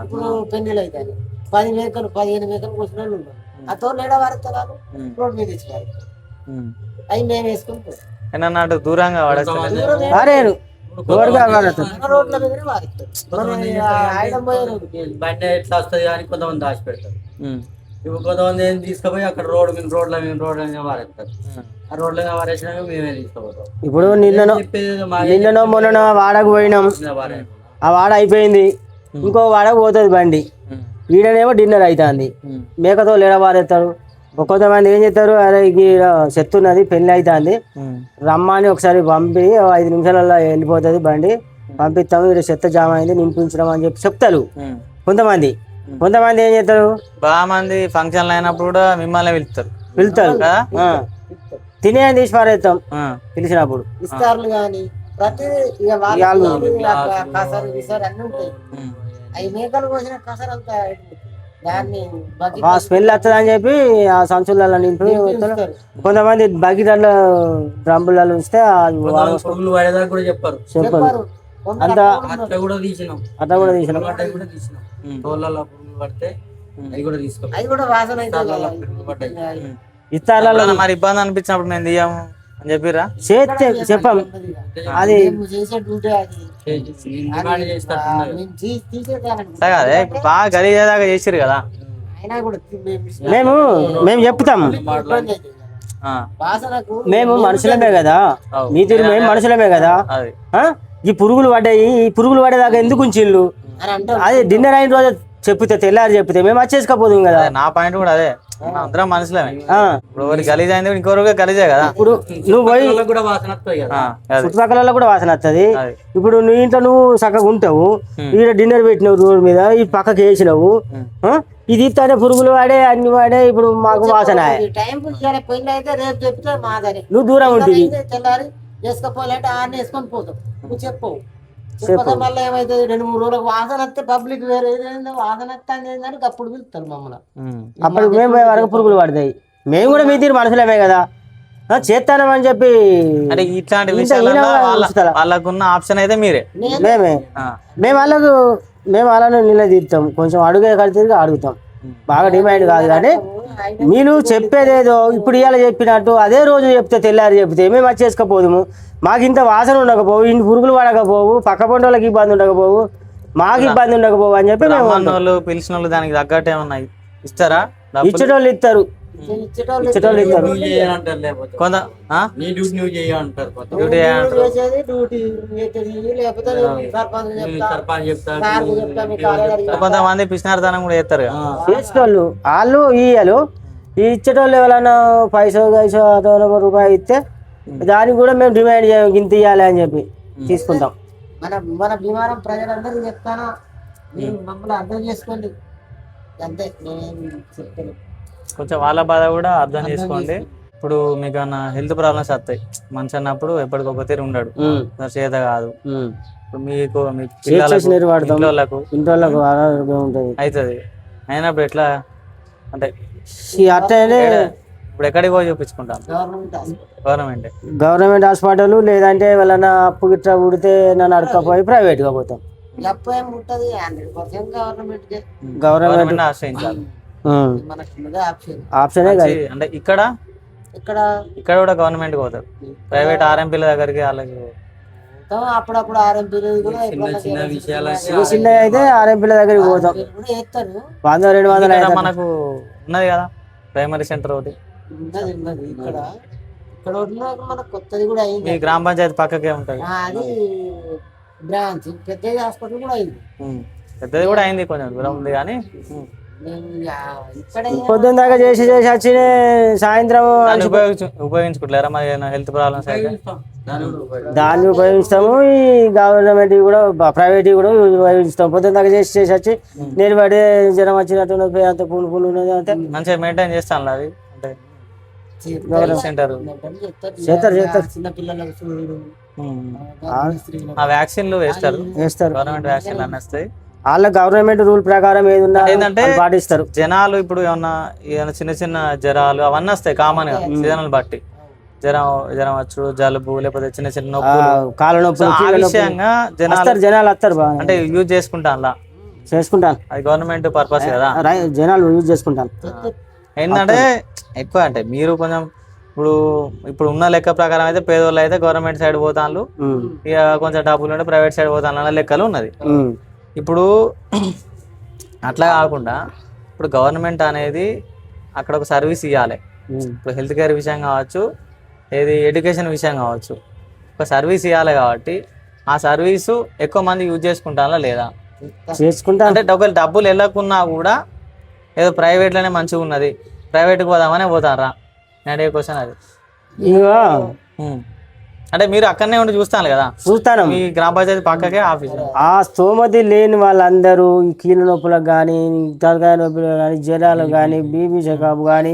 ఇప్పుడు పెళ్లిలు అయితే 10 మేకలు 15 మేకలు కూర్చున్న వాళ్ళు ఉన్నారు. ఆ తోళ్ళు ఏడా వాడుతారు, రోడ్ మీద ఇచ్చారు, అవి మేము వేసుకుంటాం. ఏమన్నట్టు దూరంగా వాడేస్తారు, రోడ్ల మీద వాడుతారు. బండి ఎట్లా వస్తుంది అని కొంతమంది దాచి పెడతారు. ఇప్పుడు కొంతమంది ఏం తీసుకుపోయి అక్కడ రోడ్ల మీద వారేస్తారు. ఆ రోడ్ల మీద వారేసినాక మేమే తీసుకుపోతాం. ఇప్పుడు నిన్ననో మొన్ననో వాడకు పోయినాం, ఆ వాడ అయిపోయింది, ఇంకో వాడకు పోతుంది బండి, ఈడనేమో డిన్నర్ అవుతుంది. మేకతో లేడ వారేస్తారు, కొంతమంది ఏం చేస్తారు, అరే ఈ చెత్త ఉన్నది పెళ్ళి అవుతుంది రమ్మని ఒకసారి పంపి 5 నిమిషాలలో వెళ్ళిపోతుంది బండి, పంపిస్తాము ఇక్కడ చెత్త జామ అయింది నింపించడం అని చెప్పి చెప్తారు కొంతమంది. కొంతమంది ఏం చేస్తారు, బాగా మంది ఫంక్షన్లు అయినప్పుడు కూడా మిమ్మల్ని పిలుస్తారు కదా, తినే తీసి పారేస్తాం పిలిచినప్పుడు. ఇస్తార్లు కానీ ప్రతి ఇక వాళ్ళు కసరు విసరు అన్ని ఉంటాయి. అవి మేకలు కోసిన కసరు అంతా దాన్ని ఆ స్మెల్ వస్తుంది అని చెప్పి ఆ సంచులలో నింపి వస్తారు. కొంతమంది బకెట్లలో డ్రమ్ములలో ఉంచితే పురుగులు పడేదాకా కూడా చెప్పారు. చెప్పరు అంత అట్లా కూడా తీసినాం. అట్లా కూడా తీసినాం. తోళ్ళలో పురుగులు పడితే అవి కూడా తీసుకోవాలి. అది కూడా వాసన అయితే పురుగులు పడ్డాయి. ఇస్తార్లలో మరి ఇబ్బంది అనిపించినప్పుడు మేము తీయము అని చెప్పిరా చేస్తే చెప్పాం. అది చేసే డ్యూటీ అది డిమాండ్ చేసేటట్టున్నారు. మేము తీసేదానండి. అదే బాగా గలీజేదాకా చేసిరు కదా. అయినా కూడా మేము చెప్తాం, ఇబ్బంది అవుతుంది. ఆ, వాసనకు మేము మనుషులమే కదా, మీ తీరు మేము మనుషులమే కదా. అది ఈ పురుగులు పడ్డాయి, ఈ పురుగులు పడేదాకా ఎందుకు ఉంచిళ్ళు, అని అంటారు. అదే డిన్నర్ అయిన రోజు చెప్తే తెల్లారి చెప్తే మేము వచ్చేసుకోపోదు కదా. నా పాయింట్ కూడా అదే, అందరం మనుషులమే. ఇప్పుడు ఒకటి గలీజ్ అయింది ఇంకొకరు గలీజే కదా. ఇప్పుడు నువ్వు పోయి కూడా వాసన వస్తాయి కదా. అది చుట్టుపక్కల కూడా వాసన వస్తుంది. అది. ఇప్పుడు నీ ఇంట్లో నువ్వు చక్కగా ఉంటావు, ఈడ డిన్నర్ పెట్టినావు రోడ్డు మీద, ఈ పక్కకి వేసినావు, ఇది ఇస్తానే పురుగులు వాడే అన్ని వాడే, ఇప్పుడు మాకు వాసన. టైం పెళ్ళి అయితే రేపు చెప్తే మాదని నువ్వు దూరం ఉంటుంది. తెల్లారి వేసుకోపోవాలంటే ఆడ వేసుకొని పోతాం. నువ్వు చెప్పవు చెప్పక మళ్ళీ ఏమైతుంది 2-3 రోజులకు వాసన వస్తే పబ్లిక్ వేరే ఏదైనా వాసన వస్తాను ఏంటని అప్పుడు పిలుస్తారు మమ్మల్ని. అప్పుడు మేము పోయే వరకు పురుగులు పడతాయి. మేము కూడా మీ తీరు మనుషులమే కదా, చేస్తానమని చెప్పి. అంటే ఇట్లాంటి వాళ్ళకున్న ఆప్షన్ అయితే మీరే. మేము వాళ్ళను నిలదీస్తాం, కొంచెం అడుగే కడితే అడుగుతాం, బాగా డిమాండ్ కాదు. కానీ మీరు చెప్పేదేదో ఇప్పుడు ఇవాళ చెప్పినట్టు అదే రోజు చెప్తే తెల్లారి చెప్తే మేము వచ్చేసుకోపోదుము. మాకు ఇంత వాసన ఉండకపోవు, ఇన్ని పురుగులు పడకపోవు, పక్క పంట వాళ్ళకి ఇబ్బంది ఉండకపోవు, మాకు ఇబ్బంది ఉండకపోవు అని చెప్పి మేము పిలిచిన వాళ్ళు దానికి తగ్గట్టు ఏమన్నా ఇస్తారా? ఇచ్చేటోళ్ళు ఇస్తారు, ఇచ్చేటోళ్ళు ఇస్తారు. కొంత కొంతమంది పిసినార్తనం కూడా చేస్తారు కదా. చేసేటోళ్ళు వాళ్ళు ఇయ్యలు, ఇచ్చేటోళ్ళు ఎవరైనా పైసో గైసో రూపాయి ఇస్తే దానికి కూడా మేము డిమాండ్ చేయం, ఇంత ఇవ్వాలి అని చెప్పి తీసుకుంటాం. మన భీమవరం ప్రజలందరూ చెప్తాను, మీరు మమ్మల్ని అర్థం చేసుకోండి అంతే. నేను చెప్తాను కొంచెం వాళ్ళ బాధ కూడా అర్థం చేసుకోండి. ఇప్పుడు మీకు ఏమన్నా హెల్త్ ప్రాబ్లమ్స్ వస్తాయి, మనిషి అన్నప్పుడు ఎప్పటికొక తీరు ఉండడు, చేత కాదు. ఇప్పుడు మీకు మీ పిల్లలకు అవుతుంది అయినప్పుడు ఎట్లా అంటే ఇప్పుడు ఎక్కడికి పోయి చూపించుకుంటాం? గవర్నమెంట్ హాస్పిటల్, లేదంటే వాళ్ళన్నా అప్పు గిట్లా పుడితే నన్ను అడకపోయి ప్రైవేట్గా పోతాం. గవర్నమెంట్ ఆశ్రయించాలి. ఆప్షనే అంటే ఇక్కడ కూడా గవర్నమెంట్ పోతారు, ప్రైవేట్ ఆర్ఎంపీల దగ్గరికి వాళ్ళకి అప్పుడప్పుడు ఆర్ఎంపీలు చిన్న అయితే ఆర్ఎంపీల దగ్గరికి పోతాం. 100-200 మనకు ఉన్నది కదా ప్రైమరీ సెంటర్ ఒకటి, ఇక్కడ మన కొత్తది కూడా అయింది. మీ గ్రామ పంచాయతీ పక్కకే ఉంటుంది అది బ్రాంచ్, పెద్దది హాస్పిటల్ కూడా అయింది. పెద్దది కూడా అయింది, కొంచెం దూరం ఉంది. కానీ పొద్దున్న దాకా చేసి వచ్చి సాయంత్రం ఉపయోగించుకుంటారా మరి హెల్త్ ప్రాబ్లమ్స్ అయితే? దాన్ని ఉపయోగిస్తాము. ఈ గవర్నమెంట్ కూడా ప్రైవేట్ కూడా ఉపయోగిస్తాం. పొద్దున్న దాకా చేసి వచ్చి నేను పడే జ్వరం వచ్చినట్టు అంత పుండు ఉన్నది అంటే మంచిగా మెయింటైన్ చేస్తాను. అది అంటే సెంటర్ ఆ వ్యాక్సిన్లు వేస్తారు, గవర్నమెంట్ వ్యాక్సిన్లు అన్నీ వస్తాయి. వాళ్ళ గవర్నమెంట్ రూల్ ప్రకారం ఏదంటే పాటిస్తారు. జనాలు ఇప్పుడు ఏమన్నా చిన్న చిన్న జ్వరాలు అవన్నీ వస్తాయి కామన్ గా సీజనల్ బట్టి, జ్వరం వచ్చు, జలుబు, లేకపోతే చిన్న చిన్న నొప్పులు, కాళ్ళ నొప్పులు, ఆ విషయంగా జనాలు వస్తారు అంటే యూజ్ చేసుకుంటాను. అది గవర్నమెంట్ పర్పస్ కదా, జనాలు యూజ్ చేసుకుంటాను. ఏంటంటే ఎక్కువ అంటే మీరు కొంచెం ఇప్పుడు ఉన్న లెక్క ప్రకారం అయితే పేదోళ్ళు అయితే గవర్నమెంట్ సైడ్ పోతాను, ఇక కొంచెం డబ్బులు ఉంటే ప్రైవేట్ సైడ్ పోతాను అన్న లెక్కలు ఉన్నది. ఇప్పుడు అట్లా కాకుండా ఇప్పుడు గవర్నమెంట్ అనేది అక్కడ ఒక సర్వీస్ ఇవ్వాలి. ఇప్పుడు హెల్త్ కేర్ విషయం కావచ్చు, ఏది ఎడ్యుకేషన్ విషయం కావచ్చు, ఒక సర్వీస్ ఇవ్వాలి. కాబట్టి ఆ సర్వీసు ఎక్కువ మంది యూజ్ చేసుకుంటారా లేదా? చేసుకుంటా. అంటే ఒకవేళ డబ్బులు వెళ్ళకున్నా కూడా ఏదో ప్రైవేట్లోనే మంచిగా ఉన్నది, ప్రైవేట్కి పోదామనే పోతారా? నేను అడిగే క్వశ్చన్ అది. ఇక అంటే మీరు అక్కడనే ఉండి చూస్తాను కదా, చూస్తాను. మీ గ్రామ పంచాయతీ పక్కకే ఆఫీస్. ఆ స్తోమతి లేని వాళ్ళందరూ ఈ కీళ్ళ నొప్పులకు కానీ, తలకాయ నొప్పులకు కానీ, జ్వరాలకు కానీ, బీపీ చెకప్ కానీ,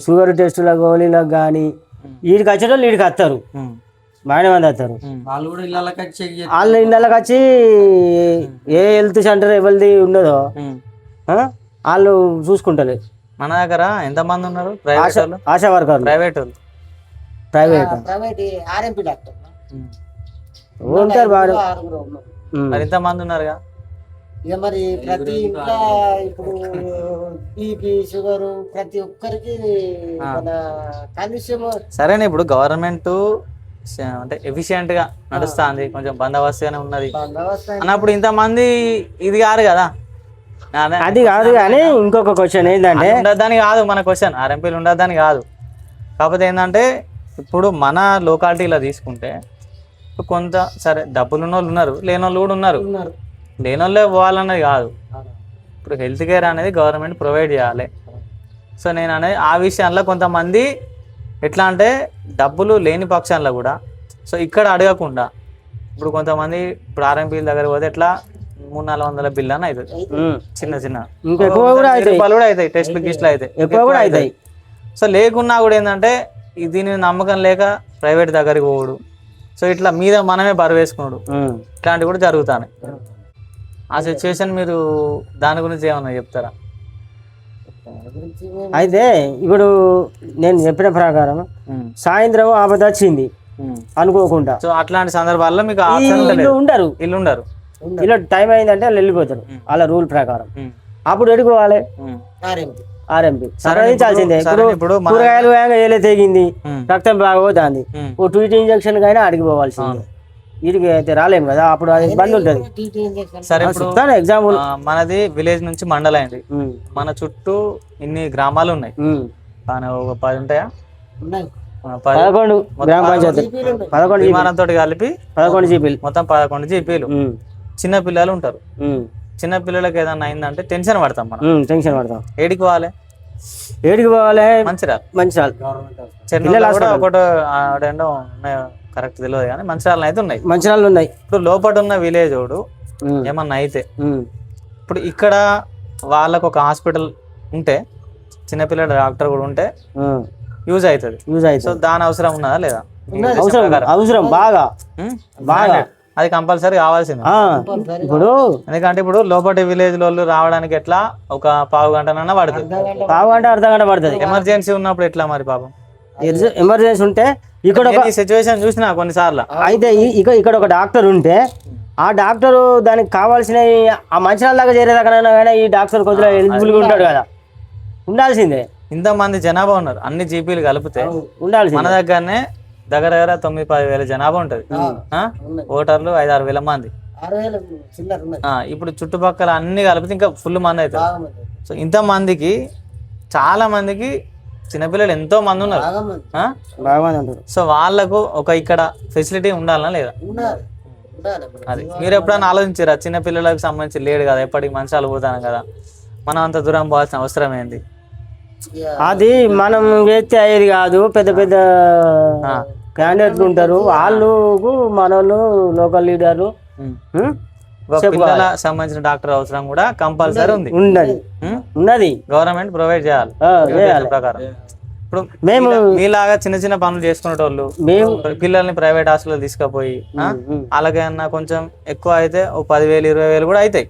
షుగర్ టెస్టుల గోళీలకు కానీ వీడికి వచ్చేటోళ్ళు వీడికి వస్తారు, బాగానే మంది వస్తారు. వాళ్ళు కూడా ఇళ్ళకి వచ్చి చెక్ చేస్తారు. వాళ్ళు ఇళ్ళకి వచ్చి ఏ హెల్త్ సెంటర్ ఎవరిది ఉన్నదో వాళ్ళు చూసుకుంటారు. మన దగ్గర ఎంతమంది ఉన్నారు ప్రైవేట్ వాళ్ళు? ఆశా వర్కర్లు, ప్రైవేట్ వాళ్ళు ప్రైవేట్ ఆర్ఎంపీ డాక్టర్ ఉంటారు బాగా. 6 ఉన్నారు. మరి ఇంతమంది ఉన్నారుగా. ఇక మరి ప్రతి ఇంట్లో ఇప్పుడు బీపీ షుగర్ ప్రతి ఒక్కరికి మన కనీసం సరేనా. ఇప్పుడు గవర్నమెంట్ అంటే ఎఫిషియెంట్ గా నడుస్తుంది, కొంచెం బందోబస్తుగానే ఉన్నది అన్నప్పుడు ఇంతమంది ఇది కాదు కదా. అది కాదు కానీ ఇంకొక క్వశ్చన్ ఏంటంటే, ఉండద్దని కాదు మన క్వశ్చన్, ఆర్ఎంపీలు ఉండద్దని కాదు. కాకపోతే ఏంటంటే ఇప్పుడు మన లోకాలిటీలో తీసుకుంటే కొంత సరే డబ్బులు ఉన్న వాళ్ళు ఉన్నారు, లేని వాళ్ళు కూడా ఉన్నారు. లేని వాళ్ళే పోవాలన్నది కాదు. ఇప్పుడు హెల్త్ కేర్ అనేది గవర్నమెంట్ ప్రొవైడ్ చేయాలి. సో నేను అనేది ఆ విషయాల్లో కొంతమంది ఎట్లా అంటే డబ్బులు లేని పక్షాల్లో కూడా సో ఇక్కడ అడగకుండా ఇప్పుడు కొంతమంది ఇప్పుడు ఆర్ఎంపీల దగ్గర పోతే ఎట్లా 300-400 బిల్ అని అవుతుంది, చిన్న చిన్న రూపాయలు కూడా అవుతాయి, టెస్ట్ గిస్ట్లు అయితే ఎక్కువ కూడా అవుతాయి. సో లేకున్నా కూడా ఏంటంటే దీని నమ్మకం లేక ప్రైవేట్ దగ్గరికి పోవడు, సో ఇట్లా మీద మనమే బరువేసుకున్నాడు, ఇట్లాంటివి కూడా జరుగుతాయి. ఆ సిచ్యువేషన్ మీరు దాని గురించి ఏమన్నా చెప్తారా? అయితే ఇప్పుడు నేను చెప్పిన ప్రకారం సాయంత్రం ఆపద వచ్చింది అనుకోకుండా, సో అట్లాంటి సందర్భాల్లో మీకు ఉండరు, ఇల్లు ఉండరు, ఇలా టైం అయిందంటే వాళ్ళు వెళ్ళిపోతారు వాళ్ళ రూల్ ప్రకారం. అప్పుడు ఎడుకోవాలి ఆర్ఎంపీ సరిచాల్సిందే. ఇప్పుడు కూరగాయలు ఏలే తెగింది, రక్తం బాగా పోతుంది, ఓ ట్వీట్ ఇంజక్షన్ కైనా అడిగిపోవాల్సిందే. వీటికి అయితే రాలేము కదా, అప్పుడు అది ఇబ్బంది ఉంటుంది. సరే ఇప్పుడు ఎగ్జాంపుల్ మనది విలేజ్ నుంచి మండలం అయింది, మన చుట్టూ ఇన్ని గ్రామాలు ఉన్నాయి, కానీ ఒక 10 ఉంటాయా? 11 గ్రామ పంచాయతీ, 11 విమానంతో కలిపి 11 జీపీలు, మొత్తం 11 జీపీలు. చిన్న పిల్లలు ఉంటారు, చిన్న పిల్లలకి ఏదన్నా అయిందంటే టెన్షన్ పడతాం మనం, టెన్షన్ పడతాం. ఏడికి పోవాలి? మంచిర్యాల ఒకటి ఆడేండో ఉన్నాయో కరెక్ట్ తెలియదు కానీ మంచిర్యాలలో అయితే ఉన్నాయి. మంచిర్యాలలో ఉన్నాయి. ఇప్పుడు లోపల ఉన్న విలేజ్ వాడు ఏమన్నా అయితే ఇప్పుడు ఇక్కడ వాళ్ళకు ఒక హాస్పిటల్ ఉంటే చిన్నపిల్లల డాక్టర్ కూడా ఉంటే యూజ్ అవుతుంది. సో దాని అవసరం ఉన్నదా లేదా? అవసరం బాగా బాగా, అది కంపల్సరీ కావాల్సింది. ఇప్పుడు ఎందుకంటే ఇప్పుడు లోపటి విలేజ్ వాళ్ళు రావడానికి ఎట్లా ఒక పావు గంటనన్నా పడుతుంది, పావు గంట అర్ధ గంట పడుతుంది. ఎమర్జెన్సీ ఉన్నప్పుడు ఎట్లా మరి పాపం? ఎమర్జెన్సీ ఉంటే ఇక్కడ సిచ్యువేషన్ చూసినా కొన్నిసార్లు అయితే ఇక్కడ ఒక డాక్టర్ ఉంటే ఆ డాక్టర్ దానికి కావాల్సిన ఆ మంచిర్యాల దాకా చేరేదాకా ఈ డాక్టర్ కొద్దిగా ఎలిజిబుల్గా ఉంటాడు కదా, ఉండాల్సిందే. ఇంతమంది జనాభా ఉన్నారు, అన్ని జీపీలు కలిపితే ఉండాల్సిందే. మన దగ్గరనే దగ్గర 9-10 వేల జనాభా ఉంటది, ఓటర్లు 5-6 వేల మంది. ఇప్పుడు చుట్టుపక్కల అన్ని కలిపితే ఇంకా ఫుల్ మంది అవుతారు. సో ఇంత మందికి చాలా మందికి చిన్నపిల్లలు ఎంతో మంది ఉన్నారు. సో వాళ్ళకు ఒక ఇక్కడ ఫెసిలిటీ ఉండాలనా లేదా? అది మీరు ఎప్పుడైనా ఆలోచించారా? చిన్నపిల్లలకు సంబంధించి లేడు కదా, ఎప్పటికి మంచాలు పోతాను కదా, మనం అంత దూరం పోవాల్సిన అవసరం ఏంది? అది మనం చేస్తే అయ్యేది కాదు. పెద్ద పెద్ద క్యాండిడేట్లు ఉంటారు, వాళ్ళు మనోళ్ళు లోకల్ లీడర్లు పిల్లల సంబంధించిన డాక్టర్ అవసరం కూడా కంపల్సరీ ఉంది, ఉన్నది. గవర్నమెంట్ ప్రొవైడ్ చేయాలి ప్రకారం. ఇప్పుడు మేము మీలాగా చిన్న చిన్న పనులు చేసుకునేటోళ్ళు పిల్లల్ని ప్రైవేట్ హాస్పిటల్ తీసుకుపోయి అలాగేమన్నా కొంచెం ఎక్కువ అయితే 10,000-20,000 కూడా అవుతాయి.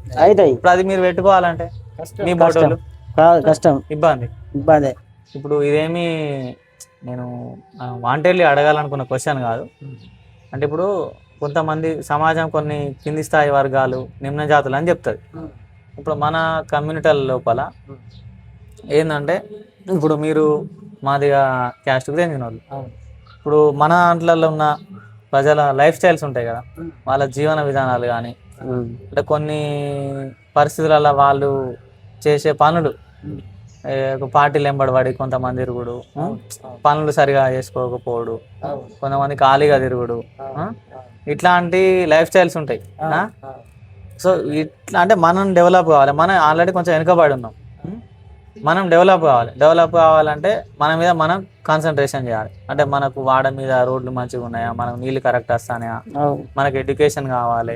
ఇప్పుడు అది మీరు పెట్టుకోవాలంటే మీ బోటోళ్ళు కష్టం, ఇబ్బంది. ఇప్పుడు ఇదేమి నేను వాంటెడ్లీ అడగాలనుకున్న క్వశ్చన్ కాదు. అంటే ఇప్పుడు కొంతమంది సమాజం కొన్ని కింది స్థాయి వర్గాలు, నిమ్న జాతులు అని చెప్తుంది. ఇప్పుడు మన కమ్యూనిటీల లోపల ఏంటంటే ఇప్పుడు మీరు మాదిగా క్యాస్ట్కి చెందిన వాళ్ళు, ఇప్పుడు మన దాంట్లో ఉన్న ప్రజల లైఫ్ స్టైల్స్ ఉంటాయి కదా, వాళ్ళ జీవన విధానాలు కానీ అంటే కొన్ని పరిస్థితులలో వాళ్ళు చేసే పనులు, పార్టీలు వెంబడబడి కొంతమంది తిరుగుడు, పనులు సరిగా చేసుకోకపోవడు, కొంతమంది ఖాళీగా తిరుగుడు, ఇట్లాంటి లైఫ్ స్టైల్స్ ఉంటాయి. సో ఇట్లా అంటే మనం డెవలప్ కావాలి. మనం ఆల్రెడీ కొంచెం వెనుకబడి ఉన్నాం. మనం డెవలప్ కావాలంటే మన మీద మనం కాన్సన్ట్రేషన్ చేయాలి. అంటే మనకు వాడ మీద రోడ్లు మంచిగా ఉన్నాయా, మనకు నీళ్ళు కరెక్ట్ వస్తాయా, మనకు ఎడ్యుకేషన్ కావాలి.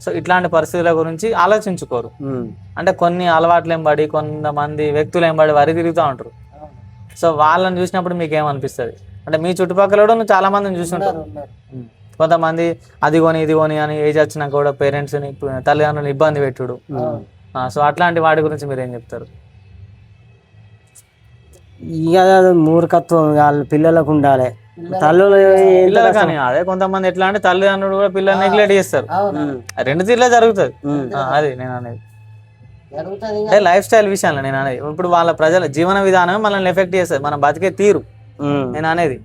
సో ఇట్లాంటి పరిస్థితుల గురించి ఆలోచించుకోరు. అంటే కొన్ని అలవాట్లు ఎంబడి కొంతమంది వ్యక్తులు ఎంబడి వరి తిరుగుతూ ఉంటారు. సో వాళ్ళని చూసినప్పుడు మీకు ఏమనిపిస్తుంది? అంటే మీ చుట్టుపక్కల కూడా చాలా మందిని చూసుంటారు. కొంతమంది అది కొని ఇది కొని అని ఏజ్ వచ్చినాక కూడా పేరెంట్స్ని తల్లిదండ్రులు ఇబ్బంది పెట్టుడు. సో అట్లాంటి వాటి గురించి మీరు ఏం చెప్తారు? ఇక మూర్ఖత్వం వాళ్ళ పిల్లలకు ఉండాలి. పిల్లలు కానీ అదే కొంతమంది ఎట్లా అంటే తల్లిదండ్రులు కూడా పిల్లలు నెగ్లెక్ట్ చేస్తారు. రెండు తీరులే జరుగుతుంది. అది నేను అనేది అంటే లైఫ్ స్టైల్ విషయంలో నేను అనేది. ఇప్పుడు వాళ్ళ ప్రజల జీవన విధానం మనల్ని ఎఫెక్ట్ చేస్తుంది, మనం బతికే తీరు నేను అనేది.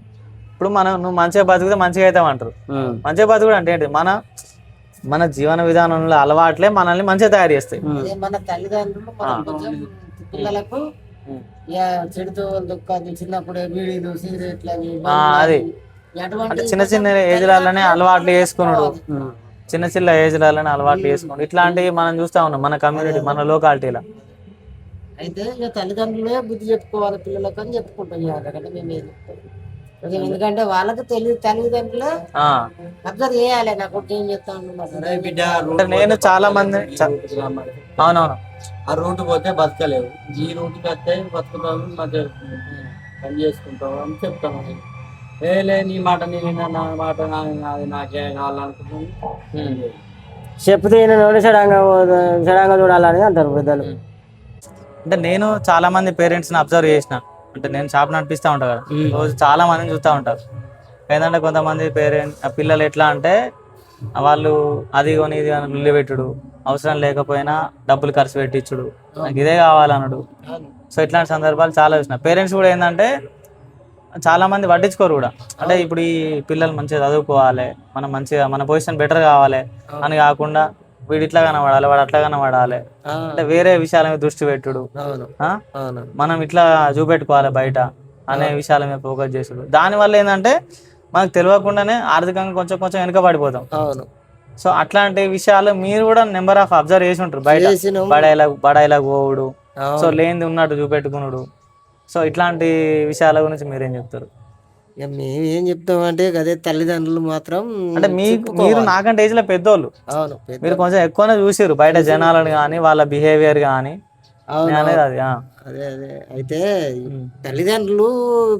ఇప్పుడు నువ్వు మంచిగా బతికితే మంచిగా అవుతావు అంటారు. మంచిగా బతుకుడు అంటే ఏంటి? మన జీవన విధానంలో అలవాట్లే మనల్ని మంచిగా తయారు చేస్తాయి. మన తల్లిదండ్రులు పిల్లలకు చెడుతో దుఃఖాలు చిన్నప్పుడే బీడీలు సిగరెట్లు అది అంటే చిన్న చిన్న ఏజ్లలోనే అలవాట్లు చేసుకున్నాడు, చిన్న ఏజ్లలోనే అలవాట్లు చేసుకున్నాడు. ఇట్లాంటివి మనం చూస్తా ఉన్నాం మన కమ్యూనిటీ, మన లోకాలిటీలో. అయితే ఇక తల్లిదండ్రులే బుద్ధి చెప్పుకోవాలి పిల్లలకు అని చెప్పుకుంటాం. అందుకంటే మేము ఏం చెప్తాం, ఎందుకంటే వాళ్ళకి తెలియదు, తల్లిదండ్రులే అబ్జర్వ్ చేయాలి. నా కొడుకు ఏం చెప్తాను. నేను చాలా మంది అవునవును ఆ రూట్ పోతే బతకలేవు, ఈ రూట్కి వస్తే బతుకుతావు, మధ్య పని చేసుకుంటావు అని చెప్తాను. లే నీ మాట నేను నా మాట నాకే కావాలనుకుంటున్నాను చెప్తే సడంగా చూడాలని అంటారు పెద్దలు. అంటే నేను చాలా మంది పేరెంట్స్ని అబ్జర్వ్ చేసిన. అంటే నేను షాప్ నడిపిస్తూ ఉంటాను కదా, రోజు చాలా మందిని చూస్తూ ఉంటారు. ఏంటంటే కొంతమంది పిల్లలు ఎట్లా అంటే వాళ్ళు అది కొని ఇది అని బిల్లు పెట్టుడు, అవసరం లేకపోయినా డబ్బులు ఖర్చు పెట్టించుడు, నాకు ఇదే కావాలన్నాడు. సో ఇట్లాంటి సందర్భాలు చాలా చూసిన. పేరెంట్స్ కూడా ఏంటంటే చాలా మంది పట్టించుకోరు కూడా. అంటే ఇప్పుడు ఈ పిల్లలు మంచిగా చదువుకోవాలి, మనం మంచిగా మన పొజిషన్ బెటర్ కావాలి అని కాకుండా వీడు ఇట్లా కనబడాలి, వాడు అట్లా కనబడాలి, అంటే వేరే విషయాల మీద దృష్టి పెట్టుడు, మనం ఇట్లా చూపెట్టుకోవాలి బయట అనే విషయాల మీద ఫోకస్ చేసుడు. దానివల్ల ఏంటంటే మనకు తెలియకుండానే ఆర్థికంగా కొంచెం కొంచెం వెనుక పడిపోతాం. సో అట్లాంటి విషయాలు మీరు కూడా నెంబర్ ఆఫ్ అబ్జర్వ్ చేసి ఉంటారు. బయట బడాయిలా పోవుడు, సో లేనిది ఉన్నట్టు చూపెట్టుకున్నాడు. సో ఇట్లాంటి విషయాల గురించి మీరేం చెప్తారు? మేము ఏం చెప్తామంటే అదే తల్లిదండ్రులు మాత్రం అంటే మీరు నాకంటే ఏజ్ లో పెద్దోళ్ళు, మీరు కొంచెం ఎక్కువనే చూసారు బయట జనాలను కానీ వాళ్ళ బిహేవియర్ కానీ అనేది. అది అదే అయితే తల్లిదండ్రులు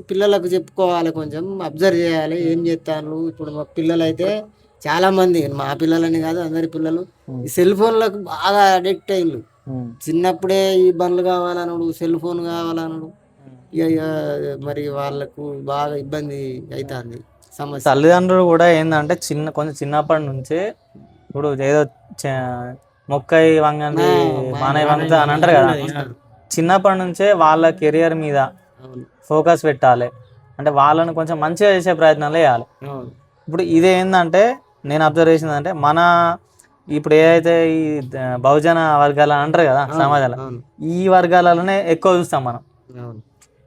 పిల్లలకు చెప్పుకోవాలి, కొంచెం అబ్జర్వ్ చేయాలి ఏం చేస్తాను. ఇప్పుడు మా పిల్లలు అయితే చాలా మంది, మా పిల్లలని కాదు అందరి పిల్లలు ఈ సెల్ ఫోన్లకు బాగా అడిక్ట్ అయ్యిండు. చిన్నప్పుడే ఈ బండ్లు కావాలన్నాడు, సెల్ ఫోన్ కావాలన్నాడు. ఇక మరి వాళ్ళకు బాగా ఇబ్బంది అవుతుంది సమస్య. తల్లిదండ్రులు కూడా ఏంటంటే కొంచెం చిన్నప్పటి నుంచే ఇప్పుడు ఏదో మొక్కై వంగండి మానై వంగుతా అని అంటారు కదా, చిన్నప్పటి నుంచే వాళ్ళ కెరియర్ మీద ఫోకస్ పెట్టాలి. అంటే వాళ్ళని కొంచెం మంచిగా చేసే ప్రయత్నాలు చేయాలి. ఇప్పుడు ఇదే ఏంటంటే నేను అబ్జర్వ్ చేసింది అంటే ఇప్పుడు ఏదైతే ఈ బహుజన వర్గాలు అంటారు కదా సమాజంలో, ఈ వర్గాలలోనే ఎక్కువ చూస్తాం మనం.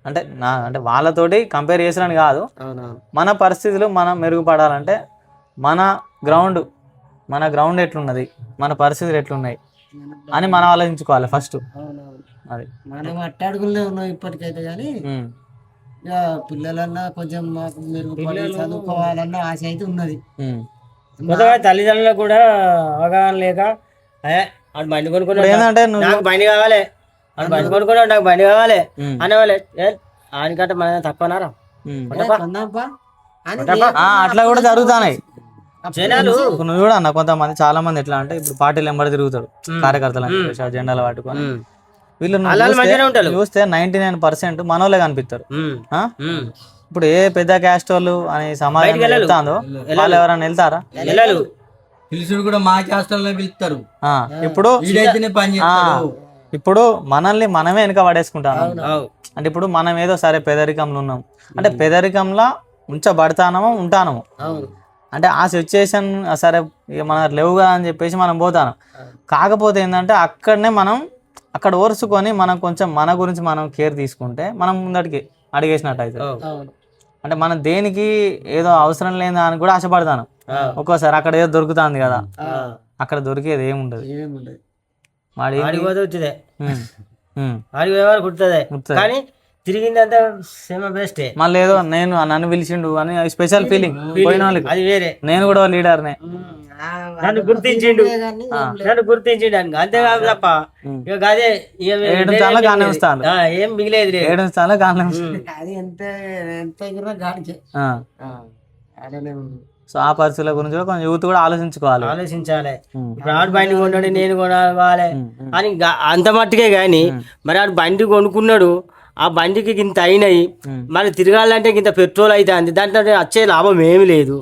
అంటే అంటే వాళ్ళతోటి కంపేర్ చేసినని కాదు, మన పరిస్థితులు మనం మెరుగుపడాలంటే మన గ్రౌండ్ ఎట్లున్నది, మన పరిస్థితులు ఎట్లున్నాయి అని మనం ఆలోచించుకోవాలి ఫస్ట్. అది మనం అట్టడుగులే ఉన్నాం ఇప్పటికైతే, కానీ ఇక పిల్లలన్నా కొంచెం మాకు మెరుగుపడి చదువుకోవాలన్న ఆశ అయితే ఉన్నది. తల్లిదండ్రులకు కూడా అవగాహన లేక బండి కొనుక్కున్నాడు, నాకు బండి కావాలి, బండి కొనుక్కున్నాడు, నాకు బండి కావాలి అనేవాళ్ళే. ఆయనకంటే మన తక్కువనారా? అట్లా కూడా జరుగుతున్నాయి. నువ్వు కూడా అన్న కొంతమంది చాలా మంది ఎట్లా అంటే ఇప్పుడు పార్టీలు ఎంబడి తిరుగుతాడు, కార్యకర్తలు జెండాలు పట్టుకొని. వీళ్ళు చూస్తే 99% మనోళ్ళే కనిపిస్తారు. ఇప్పుడు ఏ పెద్ద క్యాస్ట్ వాళ్ళు అని సమాజం వెళ్తాందో వాళ్ళు ఎవరైనా వెళ్తారా? పిలుచుడు కూడా మా క్యాస్టర్లో పిలుస్తారు. ఇప్పుడు మనల్ని మనమే వెనక పడేసుకుంటాను. అంటే ఇప్పుడు మనం ఏదో సరే పేదరికంలో ఉన్నాం అంటే పేదరికంలో ఉంచబడతానమో ఉంటానము, అంటే ఆ సిచ్యుయేషన్ సరే మన లేవుగా అని చెప్పేసి మనం పోతాను. కాకపోతే ఏంటంటే అక్కడ ఓర్చుకొని మనం కొంచెం మన గురించి మనం కేర్ తీసుకుంటే మనం ముందడికి అడిగేసినట్టు అవుతుంది. అంటే మనం దేనికి ఏదో అవసరం లేని దానికి కూడా ఆశపడతాను. ఒక్కోసారి అక్కడ ఏదో దొరుకుతుంది కదా, అక్కడ దొరికేది ఏముండదు. ఆడికి పోయేవారు కుడుతుంది కుడుతుంది. కానీ తిరిగిందంతా సేమ బెస్టే. మళ్ళీ ఏదో నేను నన్ను పిలిచిండు అని స్పెషల్ ఫీలింగ్ పోయిన వాళ్ళకి. అది వేరే. నేను కూడా లీడర్నే. నన్ను గుర్తించిండు అని అంతేకాదు తప్ప ఇక అదే ఇక ఏడు చాలా గానే వస్తాను. ఏం మిగిలేదు లేదు. 7 చాలా గానే అది ఎంత ఎగిరినా గాడికే అలానే ఉంది. సో ఆ పరిస్థితుల గురించి కూడా కొంచెం యూత్ కూడా ఆలోచించుకోవాలి. ఆలోచించాలి. ఇప్పుడు ఆడు బండి కొన్నాడు నేను కొనాలి అని అంత మట్టుకే గాని మరి ఆడు బండి కొనుక్కున్నాడు, ఆ బండికి ఇంత అయినాయి, మరి తిరగాలంటే ఇంత పెట్రోల్ అవుతుంది, దాంట్లో వచ్చే లాభం ఏమి లేదు.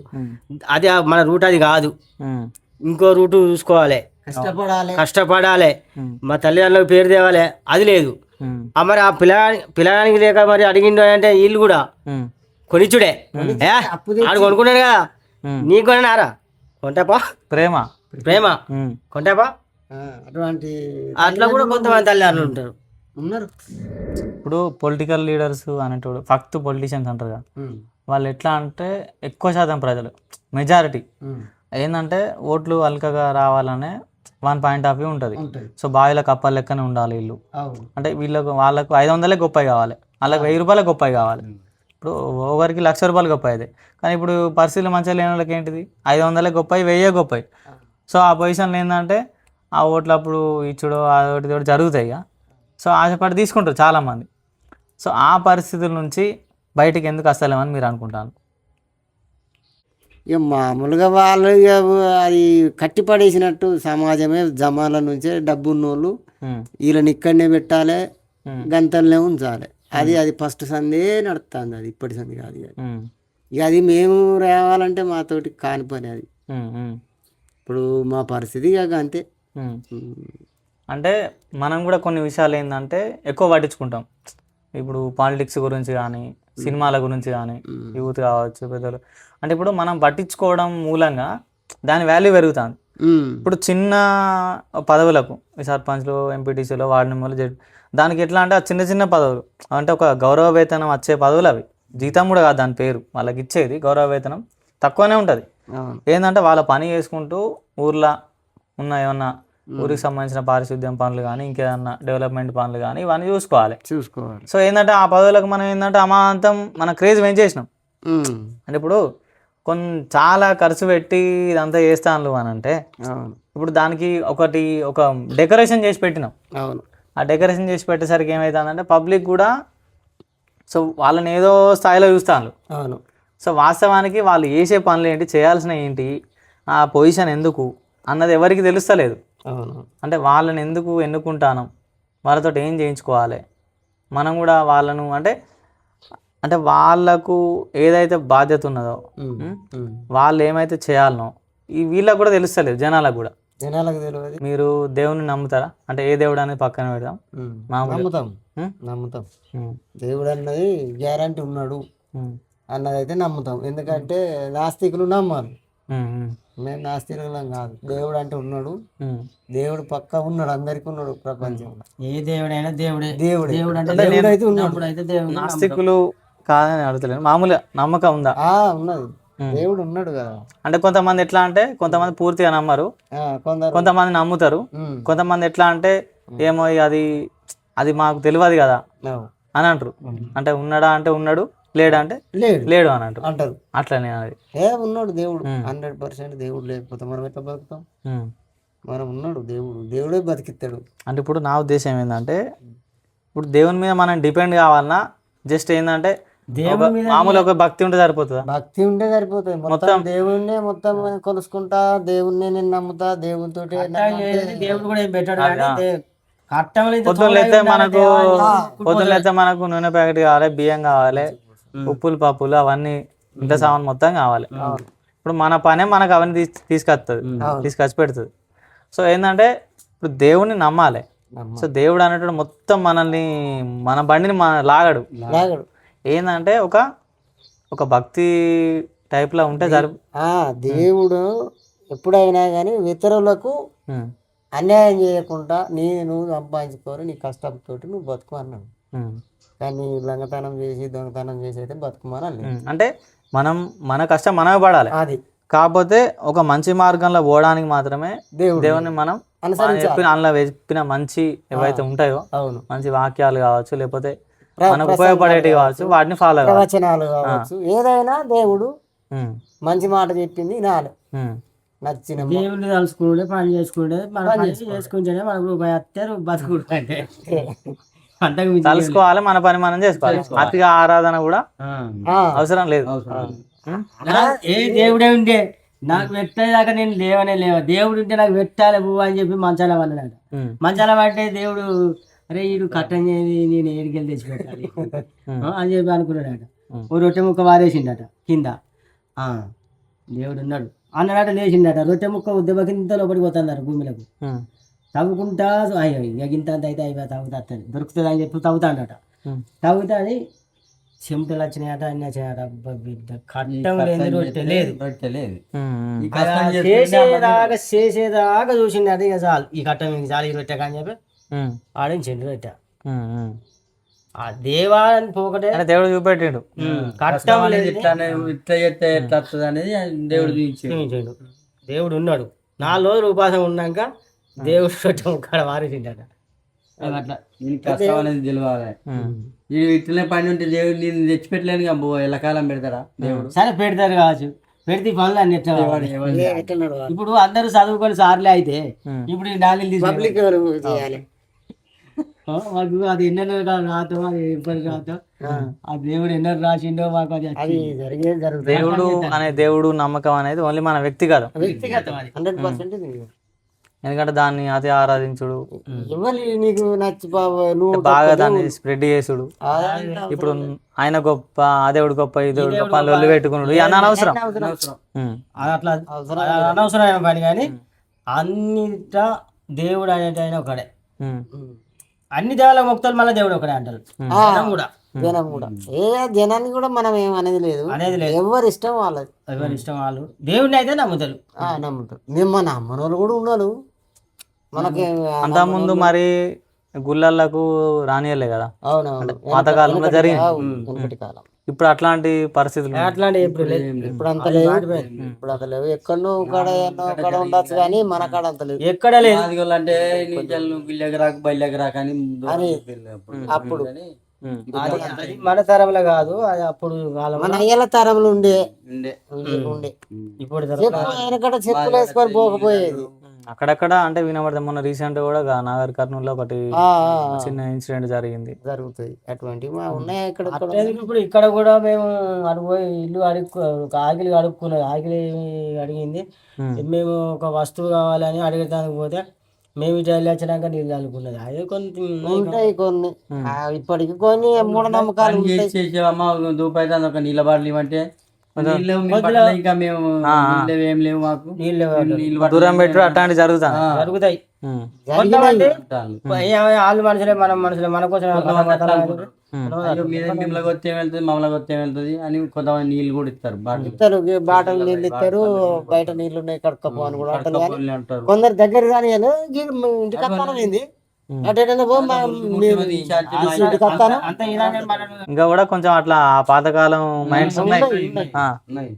అది మన రూట్ అది కాదు, ఇంకో రూటు చూసుకోవాలి, కష్టపడాలి, మా తల్లిదండ్రులకు పేరు తేవాలి, అది లేదు. మరి ఆ పిల్లగానికి లేక మరి అడిగిండు అంటే వీళ్ళు కూడా కొనిచ్చుడే. ఆడు కొనుక్కున్నాడు కదా నీకు కొన్నారా కొంటాపా ప్రేమ కొంటాపా. అటువంటి అట్లా కూడా కొంతమంది తల్లిదండ్రులు ఉంటారు, ఉన్నారు. ఇప్పుడు పొలిటికల్ లీడర్స్ అనేటోడు ఫక్త్ పొలిటీషియన్స్ అంటారు కదా, వాళ్ళు ఎట్లా అంటే ఎక్కువ శాతం ప్రజలు మెజారిటీ ఏంటంటే ఓట్లు అల్కగా రావాలనే వన్ పాయింట్ ఆఫ్ వ్యూ ఉంటుంది. సో బావిల కప్పల లెక్కనే ఉండాలి వీళ్ళు. అంటే వాళ్ళకు 500 గొప్పవి కావాలి, వాళ్ళకి 1000 రూపాయలు గొప్పవి కావాలి. ఇప్పుడు ఒకరికి 1,00,000 రూపాయలు గొప్ప అయితే, కానీ ఇప్పుడు పరిస్థితులు మంచిగా లేని వాళ్ళకి ఏంటిది 500 గొప్పవి, 1000 గొప్పవి. సో ఆ పొజిషన్లో ఏంటంటే ఆ ఓట్లు అప్పుడు ఇచ్చుడు అదొకటి తోటి జరుగుతాయి. సో ఆశపడి తీసుకుంటారు చాలామంది. సో ఆ పరిస్థితుల నుంచి బయటికి ఎందుకు వస్తలేమని మీరు అనుకుంటాను? ఇక మామూలుగా వాళ్ళు ఇక అది కట్టిపడేసినట్టు సమాజమే జమాల నుంచే డబ్బు ఉన్నోళ్ళు వీళ్ళని ఇక్కడనే పెట్టాలి, గంతలనే ఉంచాలి. అది ఫస్ట్ సందే నడుస్తుంది, అది ఇప్పటి సంది కాదు. ఇక అది మేము రావాలంటే మాతోటి కాని పని అది. ఇప్పుడు మా పరిస్థితి ఇక అంతే. అంటే మనం కూడా కొన్ని విషయాలు ఏంటంటే ఎక్కువ పట్టించుకుంటాం. ఇప్పుడు పాలిటిక్స్ గురించి కానీ, సినిమాల గురించి కానీ, యూత్ కావచ్చు పెద్దలు, అంటే ఇప్పుడు మనం పట్టించుకోవడం మూలంగా దాని వాల్యూ పెరుగుతుంది. ఇప్పుడు చిన్న పదవులకు సర్పంచ్లు, ఎంపీటీసీలు, వార్డు మెంబర్లు, దానికి ఎట్లా అంటే చిన్న చిన్న పదవులు, అంటే ఒక గౌరవ వేతనం వచ్చే పదవులు అవి. జీతం కూడా కాదు దాని పేరు, వాళ్ళకి ఇచ్చేది గౌరవ వేతనం తక్కువనే ఉంటుంది. ఏంటంటే వాళ్ళ పని చేసుకుంటూ ఊర్లో ఉన్న ఏమన్నా ఊరికి సంబంధించిన పారిశుద్ధ్యం పనులు కానీ, ఇంకేదన్నా డెవలప్మెంట్ పనులు కానీ ఇవన్నీ చూసుకోవాలి. సో ఏంటంటే ఆ పదవులకు మనం ఏంటంటే అమాంతం మన క్రేజ్ పెంచేసినాం. అంటే ఇప్పుడు చాలా ఖర్చు పెట్టి ఇదంతా చేస్తాను అని అంటే ఇప్పుడు దానికి ఒక డెకరేషన్ చేసి పెట్టినాం. ఆ డెకరేషన్ చేసి పెట్టేసరికి ఏమవుతుందంటే పబ్లిక్ కూడా సో వాళ్ళని ఏదో స్థాయిలో చూస్తాను. సో వాస్తవానికి వాళ్ళు చేసే పనులు ఏంటి, చేయాల్సిన ఏంటి, ఆ పొజిషన్ ఎందుకు అన్నది ఎవరికి తెలుస్తలేదు. అంటే వాళ్ళని ఎందుకు ఎన్నుకుంటాను, వాళ్ళతో ఏం చేయించుకోవాలి, మనం కూడా వాళ్ళను అంటే వాళ్ళకు ఏదైతే బాధ్యత ఉన్నదో వాళ్ళు ఏమైతే చేయాలనో వీళ్ళకు కూడా తెలుస్తలేదు, జనాలకు కూడా. మీరు దేవుని నమ్ముతారా? అంటే ఏ దేవుడు అనేది పక్కన పెడదాం, నమ్ముతాం. దేవుడు అన్నది గ్యారంటీ ఉన్నాడు అన్నది అయితే నమ్ముతాం. ఎందుకంటే నాస్తికులు నమ్మాలి, మేము నాస్తికులం కాదు. దేవుడు అంటే ఉన్నాడు, దేవుడు పక్క ఉన్నాడు, అందరికి ఉన్నాడు ప్రపంచంలో. ఏ దేవుడైనా దేవుడే. దేవుడు అంటే దేవుడు అయితే ఉన్నాడు. నాస్తికులు కాదని అడుగుతలేను, మామూలుగా నమ్మకం ఉందా? ఉన్నది, దేవుడు ఉన్నాడు కదా. అంటే కొంతమంది ఎట్లా అంటే కొంతమంది పూర్తిగా నమ్మరు, కొంతమంది నమ్ముతారు. కొంతమంది ఎట్లా అంటే ఏమో అది మాకు తెలియదు కదా అని అంటారు. అంటే ఉన్నాడా అంటే ఉన్నాడు, లేడా అంటే లేడు అని అంటారు. అట్లనే అది ఉన్నాడు దేవుడు 100% దేవుడు లేకపోతే మనం ఎట్లా బతుకుతాం? మనం ఉన్నాడు దేవుడు, దేవుడే బతికిస్తాడు. అంటే ఇప్పుడు నా ఉద్దేశం ఏంటంటే ఇప్పుడు దేవుని మీద మనం డిపెండ్ కావాలన్నా జస్ట్ ఏంటంటే మామూలు ఒక భక్తి ఉంటే సరిపోతుందా? భక్తి ఉంటే సరిపోతుంది. మొత్తం దేవుడినే మొత్తం కొలుసుకుంటా, దేవుడినే నేను నమ్ముతా, దేవునితో దేవుడు కూడా ఏం పెట్టాడు. పొద్దున్నైతే మనకు నూనె ప్యాకెట్ కావాలి, బియ్యం కావాలి, ఉప్పులు పప్పులు అవన్నీ ఇంత సామాన్ మొత్తం కావాలి. ఇప్పుడు మన పనే మనకు అవన్నీ తీసుకొచ్చి పెడుతుంది. సో ఏంటంటే ఇప్పుడు దేవుడిని నమ్మాలి. సో దేవుడు అనేటువంటి మొత్తం మన బండిని లాగడు. ఏంటంటే ఒక భక్తి టైప్లో ఉంటే దేవుడు ఎప్పుడైనా కానీ ఇతరులకు అన్యాయం చేయకుండా నువ్వు సంపాదించుకోరు, నీ కష్టంతో నువ్వు బతుకు అన్నాడు. కానీ దొంగతనం చేసి అయితే బతుకుమని అంటే మన కష్టం మనమే పడాలి. అది కాకపోతే ఒక మంచి మార్గంలో పోవడానికి మాత్రమే దేవుని మనం చెప్పిన అందులో చెప్పిన మంచి ఏవైతే ఉంటాయో అవును మంచి వాక్యాలు కావచ్చు లేకపోతే మనకు ఉపయోగపడేవి కావచ్చు వాటిని ఫాలో కావాలి. ప్రవచనాలు కావచ్చు ఏదైనా దేవుడు ఉమ్, మంచి మాట చెప్పింది వినాలి. ఉమ్, నచ్చిన దేవుడిని తలుచుకుంటే పని చేసుకుంటే మన పని చేసుకుంటేనే మనకు రూపాయి వస్తే బతుకుడు అంటే అంతకు మించి తలుసుకోవాలి, మన పని మనం చేసుకోవాలి. అతిగా ఆరాధన కూడా అవసరం లేదు. ఏ దేవుడే ఉండే నాకు పెట్టేదాకా నేను లేవనే దేవుడు ఉంటే నాకు పెట్టాలి పువ్వు అని చెప్పి మంచాల అన్నాడు. ఉమ్, మంచాల పట్టే దేవుడు అరే వీడు కట్టం చేసి నేను ఏడికెళ్ళి తెచ్చిపెట్టాలి అని చెప్పి అనుకున్నాడట. ఓ రొట్టె ముక్క వారేసిండట కింద. దేవుడు ఉన్నాడు అన్నడట, లేచిండట. రొట్టె ముక్క దెబ్బ కింద లోపలికి పోతున్నారు భూమిలోకి. ఉమ్, తవ్వుకుంటా అయ్యో ఇక ఇంత అంత అయితే అయిపోయి తవ్వుతుంది దొరుకుతుంది అని చెప్పి తవ్వుతాడట. ఉమ్. తవ్వుతా అని చెమటలు వచ్చినాయట, అన్నీ వచ్చినాయట. అబ్బా బిడ్డ కట్టం లేదు, రొట్టె లేదు. ఉమ్, ఉమ్. చేసేదాకా చూసిండట. ఇక చాలు ఈ కట్టం ఇంక చాలు ఈ రొట్టె అని చెప్పి ఉమ్, ఆడించిండు రొట్టె. ఉమ్, ఉమ్. ఆ దేవాలని పోకటే అంటే దేవుడు చూపెట్టిండు. కట్టం లేదు. ఇట్లా చేస్తే ఎట్లా వస్తుంది అనేది దేవుడు చూపించాడు. చూపించాడు. దేవుడు ఉన్నాడు. 4 రోజులు ఉపాసం ఉన్నాక దేవుడు రొట్టె ముక్కడ వారేసిండట. అట్లా నేను కష్టం అనేది తెలియాలి. ఉమ్, ఈ ఇట్లనే పని ఉంటే దేవుడు నేను తెచ్చిపెట్టలేను కదా, ఎల్లకాలం పెడతాడా దేవుడు? సరే పెడతారు కావచ్చు, పెడితే ఈ పనులు అన్ని ఎట్లా కావాలి? ఇప్పుడు అందరూ చదువుకొని సార్లే అయితే ఇప్పుడు ఈ నాలుగు తీసి పబ్లిక్ చేయాలి. మాకు అది ఎన్నెన్నో రాతో అది ఇబ్బంది రాతో ఆ దేవుడు ఎన్నో రాసిండో మాకు అది అది జరిగేది జరుగుతుంది. దేవుడు అనే దేవుడు నమ్మకం అనేది ఓన్లీ మన వ్యక్తిగతం. వ్యక్తిగతం అది. 100% ఎందుకంటే దాన్ని అతి ఆరాధించుడు, ఎవరి నీకు నచ్చి నువ్వు బాగా దాన్ని స్ప్రెడ్ చేసుడు. ఇప్పుడు ఆయన గొప్ప, ఆ దేవుడు గొప్ప, ఈ దేవుడు గొప్ప అని లొల్లి పెట్టుకున్నాడు, ఇవన్నీ అనవసరం. ఉమ్, అది అట్లా అనవసరమైన పని. కానీ అన్నిట దేవుడు అనేది ఆయన ఒకడే. ఉమ్, అన్ని దేవాల మొక్తలు మళ్ళీ దేవుడు ఒకడే అంటారు. జనం కూడా జనం కూడా జనాన్ని కూడా మనం ఏమనేది లేదు, అనేది లేదు. ఎవరి ఇష్టం వాళ్ళది. ఎవరి ఇష్టం వాళ్ళు దేవుడిని అయితే నమ్ముతారు. నమ్ముతారు. మేము మన అమ్మని వాళ్ళు కూడా ఉన్నారు మనకి. అంతకుముందు మరి గుళ్ళకు రానియలే కదా, అవునవును పాతకాలంలో జరిగింది. వెనకటి కాలం. ఇప్పుడు అట్లాంటి పరిస్థితులు ఉన్నాయి. అట్లాంటి ఎప్పుడు లేదు. ఇప్పుడు అంత లేవు, ఇప్పుడు అంత లేవు. ఎక్కడో కాడ ఉండొచ్చు కానీ మన కాడ అంత లేవు. ఎక్కడ లేదు. అంటే గిల్లకి రాక బయలుకి రాక అని అప్పుడు ఉమ్, అది మన తరంలో కాదు, అది అప్పుడు కాలం. మన అయ్యల తరంలో ఉండే ఉండే. ఉండే ఇప్పుడు చెప్పు ఆయనకడ చెప్పులు వేసుకొని పోకపోయేది. అక్కడక్కడ అంటే వినబడతాం. మొన్న రీసెంట్ కూడా నాగర్ కర్నూలులో ఒకటి చిన్న ఇన్సిడెంట్ జరిగింది. జరుగుతాయి అటువంటివి మా ఉన్నాయి ఇక్కడ. ఇప్పుడు ఇక్కడ కూడా మేము అడిగిపోయి ఇల్లు ఆకిలి అడుక్కున్నది. ఆకిలి అడిగింది, మేము ఒక వస్తువు కావాలని అడిగటానికి పోతే మేము ఇటు వెళ్ళి వచ్చినాక నీళ్ళు చల్లుకున్నది. అదే కొన్ని ఉంటాయి కొన్ని ఇప్పటికి కొన్ని మూఢనమ్మకాలు ఉంటాయి. చేసేవమ్మా దూపైతే ఒక నీళ్ళ బాటలు ఇవ్వంటే ఇంకా మేము ఏం లేవు మాకు నీళ్ళు దూరం పెట్టు అట్లాంటివి జరుగుతాయి. జరుగుతాయి. ఉమ్, కొంతమంది వాళ్ళు మనుషులే, మనం మనుషులే, మన కోసం మిమ్మల్ని కొత్త వెళ్తుంది, మమ్మల్ని కొత్త వెళ్తుంది అని కొంతమంది నీళ్ళు కూడా ఇస్తారు. ఇస్తారు బాటలు నీళ్ళు ఇస్తారు, బయట నీళ్లు ఉన్నాయి కడుక్కపో అని కూడా అంటారు. కానీ అంటారు. కొందరు దగ్గర కానీ ఇంటికి వస్తాను ఏంది అటేటైనా పో ఇంటికి వస్తాను. అంత ఇలానే ఇంకా కూడా కొంచెం అట్లా ఆ పాతకాలం మైండ్స్ ఉన్నాయి. ఆ, ఉన్నాయి.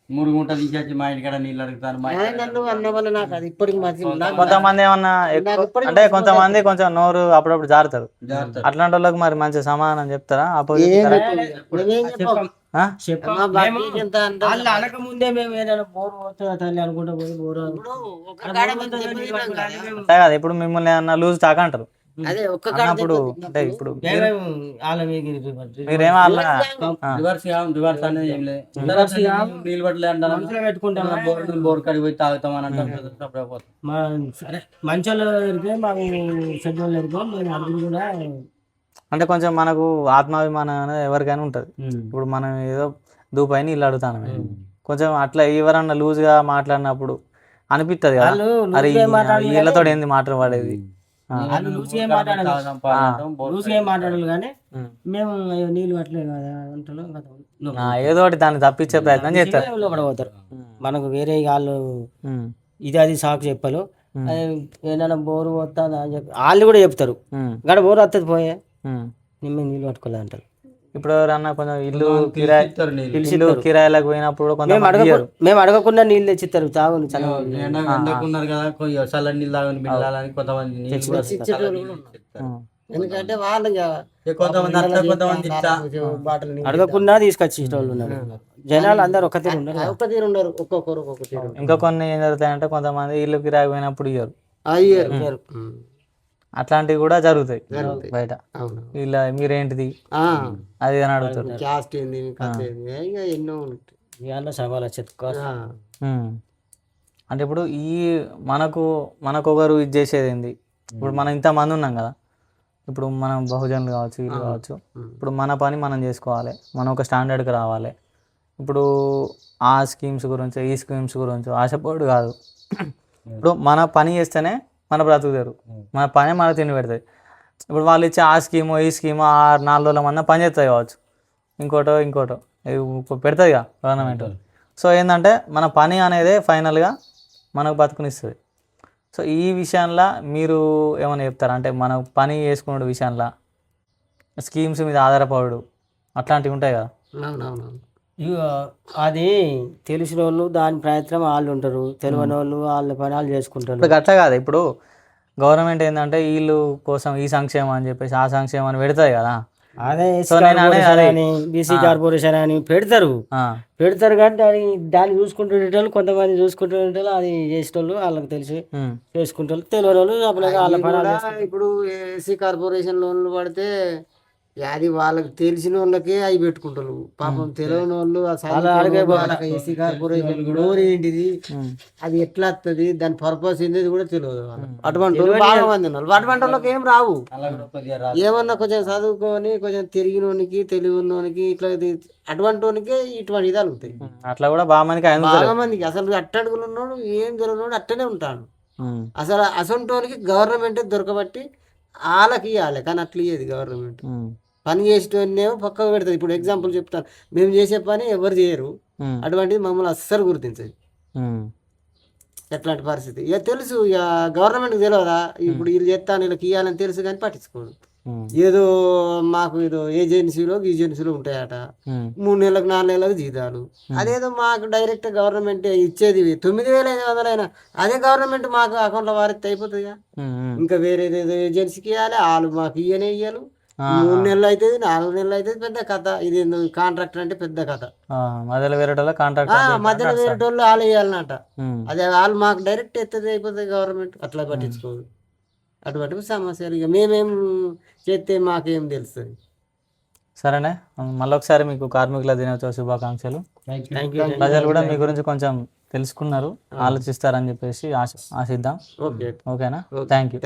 3 గుంటలు తీసేసి మా ఇంటికాడ నీళ్ళు అడుగుతాను. నన్ను అన్న వల్ల నాకు అది ఇప్పటికి కొంతమంది ఏమన్నా అంటే కొంతమంది కొంచెం నోరు అప్పుడప్పుడు జారుతారు. అట్లాంటి వాళ్ళకి మరి మంచి సమాధానం చెప్తారా? వాళ్ళు అనక ముందే మేము ఏదైనా బోరు పోతుందా తల్లి అనుకుంటా పోయి బోరు కదా. ఇప్పుడు మిమ్మల్ని ఏమన్నా లూజ్ తాక అంటారు. అదే ఒక్క అన్నప్పుడు అంటే ఇప్పుడు వాళ్ళ మీరేమో అలా రివర్స్ అనేది ఏం లేదు. నీళ్ళు పట్టలే అంటారు, పెట్టుకుంటాం. బోర్ కడిగి పోయి తాగుతామని అంటారు. సరే మంచోళ్ళు ఎరికే మాకు చెడ్డోళ్ళు ఎరికే మేము అడుగులు కూడా అంటే కొంచెం మనకు ఆత్మాభిమానం అనేది ఎవరికైనా ఉంటుంది. ఇప్పుడు మనం ఏదో దూపై నీళ్ళు అడుగుతాను, కొంచెం అట్లా ఎవరన్నా లూజ్ గా మాట్లాడినప్పుడు అనిపిస్తుంది కదా, అరే వీళ్ళతో ఏంది మాట్లాడేది. వాళ్ళు లూసిగా మాట్లాడాలి కానీ మేము నీళ్ళు పట్టలేదు కదా అంటున్నాం. ఏదో ఒకటి దాన్ని తప్పించే ప్రయత్నం చేస్తారు. పోతారు మనకు వేరే వాళ్ళు ఇది అది సాకు చెప్పాలి. ఏదైనా బోరు వస్తుందా అని చెప్పి వాళ్ళు కూడా చెప్తారు. గడ బోరు వస్తుంది పోయే నిమ్మ నీళ్ళు పట్టుకోలేదు అంటారు. ఇప్పుడు ఎవరన్నా కొంచెం ఇల్లు కిరాయిలకు పోయినప్పుడు కొంత మేము అడగకుండా నీళ్ళు తెచ్చిస్తారు తాగుని ఎండకున్నారు కదా చల్లని నీళ్ళు తాగని పిల్లలని కొంతమంది నీళ్ళు కూడా ఇచ్చేటోళ్ళు కూడా ఉన్నారు. ఎందుకంటే వాళ్ళు కొంతమంది అట్లా కొంతమంది ఇట్లా బాటలు అడగకుండా తీసుకొచ్చి వాళ్ళు ఉన్నారు. జనాలు అందరు ఒక తీరు ఉన్నారు. ఒక్క తీరు ఉండరు, ఒక్కొక్కరు ఒక్కొక్క తీరు. ఇంకా కొన్ని ఏం జరుగుతాయంటే కొంతమంది ఇల్లు కిరాయి పోయినప్పుడు ఇయ్యరు. అయ్యారు అట్లాంటివి కూడా జరుగుతాయి బయట. అవును. ఇలా మీరేంటిది అది అని అడుగుతారు. క్యాస్ట్ ఏంది కథ ఏంది ఇంకా ఎన్నో ఉంటాయి. ఇవాళ సవాలు చెత్త అంటే ఇప్పుడు మనకు ఒకరు ఇది చేసేది ఏంది, ఇప్పుడు మనం ఇంతమంది ఉన్నాం కదా, ఇప్పుడు మనం బహుజనులు కావచ్చు వీళ్ళు కావచ్చు, ఇప్పుడు మన పని మనం చేసుకోవాలి, మనం ఒక స్టాండర్డ్కి రావాలి. ఇప్పుడు ఆ స్కీమ్స్ గురించి ఈ స్కీమ్స్ గురించి ఆశపడు కాదు. ఇప్పుడు మన పని చేస్తేనే మన బ్రతుకుతారు, మన పనే మనకు తిండి పెడతాయి. ఇప్పుడు వాళ్ళు ఇచ్చే ఆ స్కీము ఈ స్కీము 4 రోజుల మంది పని చేస్తాయి కావచ్చు, ఇంకోటో పెడుతుంది కదా గవర్నమెంట్. సో ఏంటంటే మన పని అనేది ఫైనల్గా మనకు బతుకునిస్తుంది. సో ఈ విషయంలో మీరు ఏమైనా చెప్తారా? అంటే మన పని చేసుకునే విషయంలో స్కీమ్స్ మీద ఆధారపడు అట్లాంటివి ఉంటాయి కదా. అవునవునవును. అది తెలిసిన వాళ్ళు దాని ప్రయత్నం వాళ్ళు ఉంటారు, తెలియని వాళ్ళు వాళ్ళ పని వాళ్ళు చేసుకుంటారు. ఇప్పుడు అట్లా కాదు, ఇప్పుడు గవర్నమెంట్ ఏంటంటే వీళ్ళు కోసం ఈ సంక్షేమం అని చెప్పేసి ఆ సంక్షేమం అని పెడతాయి కదా. అదే సో నేను బీసీ కార్పొరేషన్ అని పెడతారు కానీ దాన్ని చూసుకుంటుండేటోళ్ళు కొంతమంది చూసుకుంటుండేటోళ్ళు అది చేసేటోళ్ళు వాళ్ళకి తెలిసి చేసుకుంటారు, తెలియని వాళ్ళు వాళ్ళ పని. ఇప్పుడు ఏసీ కార్పొరేషన్ లోన్లు పడితే అది వాళ్ళకి తెలిసిన వాళ్ళకే అవి పెట్టుకుంటారు. పాపం తెలియని వాళ్ళు ఏసీ కార్పొరేషన్ లోన్ ఏంటిది, అది ఎట్లా వస్తుంది, దాని పర్పస్ ఏంటి కూడా తెలియదు. అటువంటి వాళ్ళు బాగా మంది ఉన్నారు. అటువంటి వాళ్ళకి ఏం రావు. ఏమన్నా కొంచెం చదువుకొని కొంచెం తిరిగినోనికి తెలివినోనికి ఇట్లా అటువంటి వానికే ఇటువంటి ఇది అలుగుతాయి. అట్లా కూడా బాగా మందికి అసలు అట్టడుగులు ఉన్నాడు ఏం తెలియనోడు అట్టనే ఉంటాడు. అసలు అసంటోనికి గవర్నమెంట్ దొరకబట్టి వాళ్ళకి ఇవ్వాలి, కానీ అట్లా ఇయ్యేది గవర్నమెంట్. పని చేసేటోనేమో పక్కకు పెడుతుంది. ఇప్పుడు ఎగ్జాంపుల్ చెప్తాను, మేము చేసే పని ఎవరు చేయరు, అటువంటిది మమ్మల్ని అస్సలు గుర్తించదు. ఎట్లాంటి పరిస్థితి ఇక తెలుసు, ఇక గవర్నమెంట్కి తెలియదా ఇప్పుడు వీళ్ళు చేస్తాను వీళ్ళకి ఇవ్వాలని తెలుసు కానీ పట్టించుకోదు. ఏదో మాకు ఏదో ఏజెన్సీలో ఉంటాయట, 3 నెలలకు 4 నెలలకు జీతాలు. అదేదో మాకు డైరెక్ట్ గవర్నమెంట్ ఇచ్చేది 9,500 అయినా అదే గవర్నమెంట్ మాకు అకౌంట్లో వారితే అయిపోతుందిగా. ఇంకా వేరేదేదో ఏజెన్సీకి ఇవ్వాలి, వాళ్ళు మాకు ఇయ్యాలి. 3 నెలలు అవుతుంది, 4 నెలలు అవుతుంది, పెద్ద కథ. ఇది కాంట్రాక్టర్ అంటే పెద్ద కథ. మధ్యలో వేరేటోళ్ళు వాళ్ళు వేయాలన్నట. అదే వాళ్ళు మాకు డైరెక్ట్ ఎత్తది అయిపోతుంది గవర్నమెంట్. అట్లా పట్టించుకోదు. అటువంటి సమస్యలు ఇక మేమేం చేస్తే మాకేం తెలుస్తుంది. సరేనే, మళ్ళొకసారి మీకు కార్మికుల దినోత్సవ శుభాకాంక్షలు. ప్రజలు కూడా మీ గురించి కొంచెం తెలుసుకున్నారు, ఆలోచిస్తారని చెప్పేసి ఆశిద్దాం. ఓకేనా? Thank you.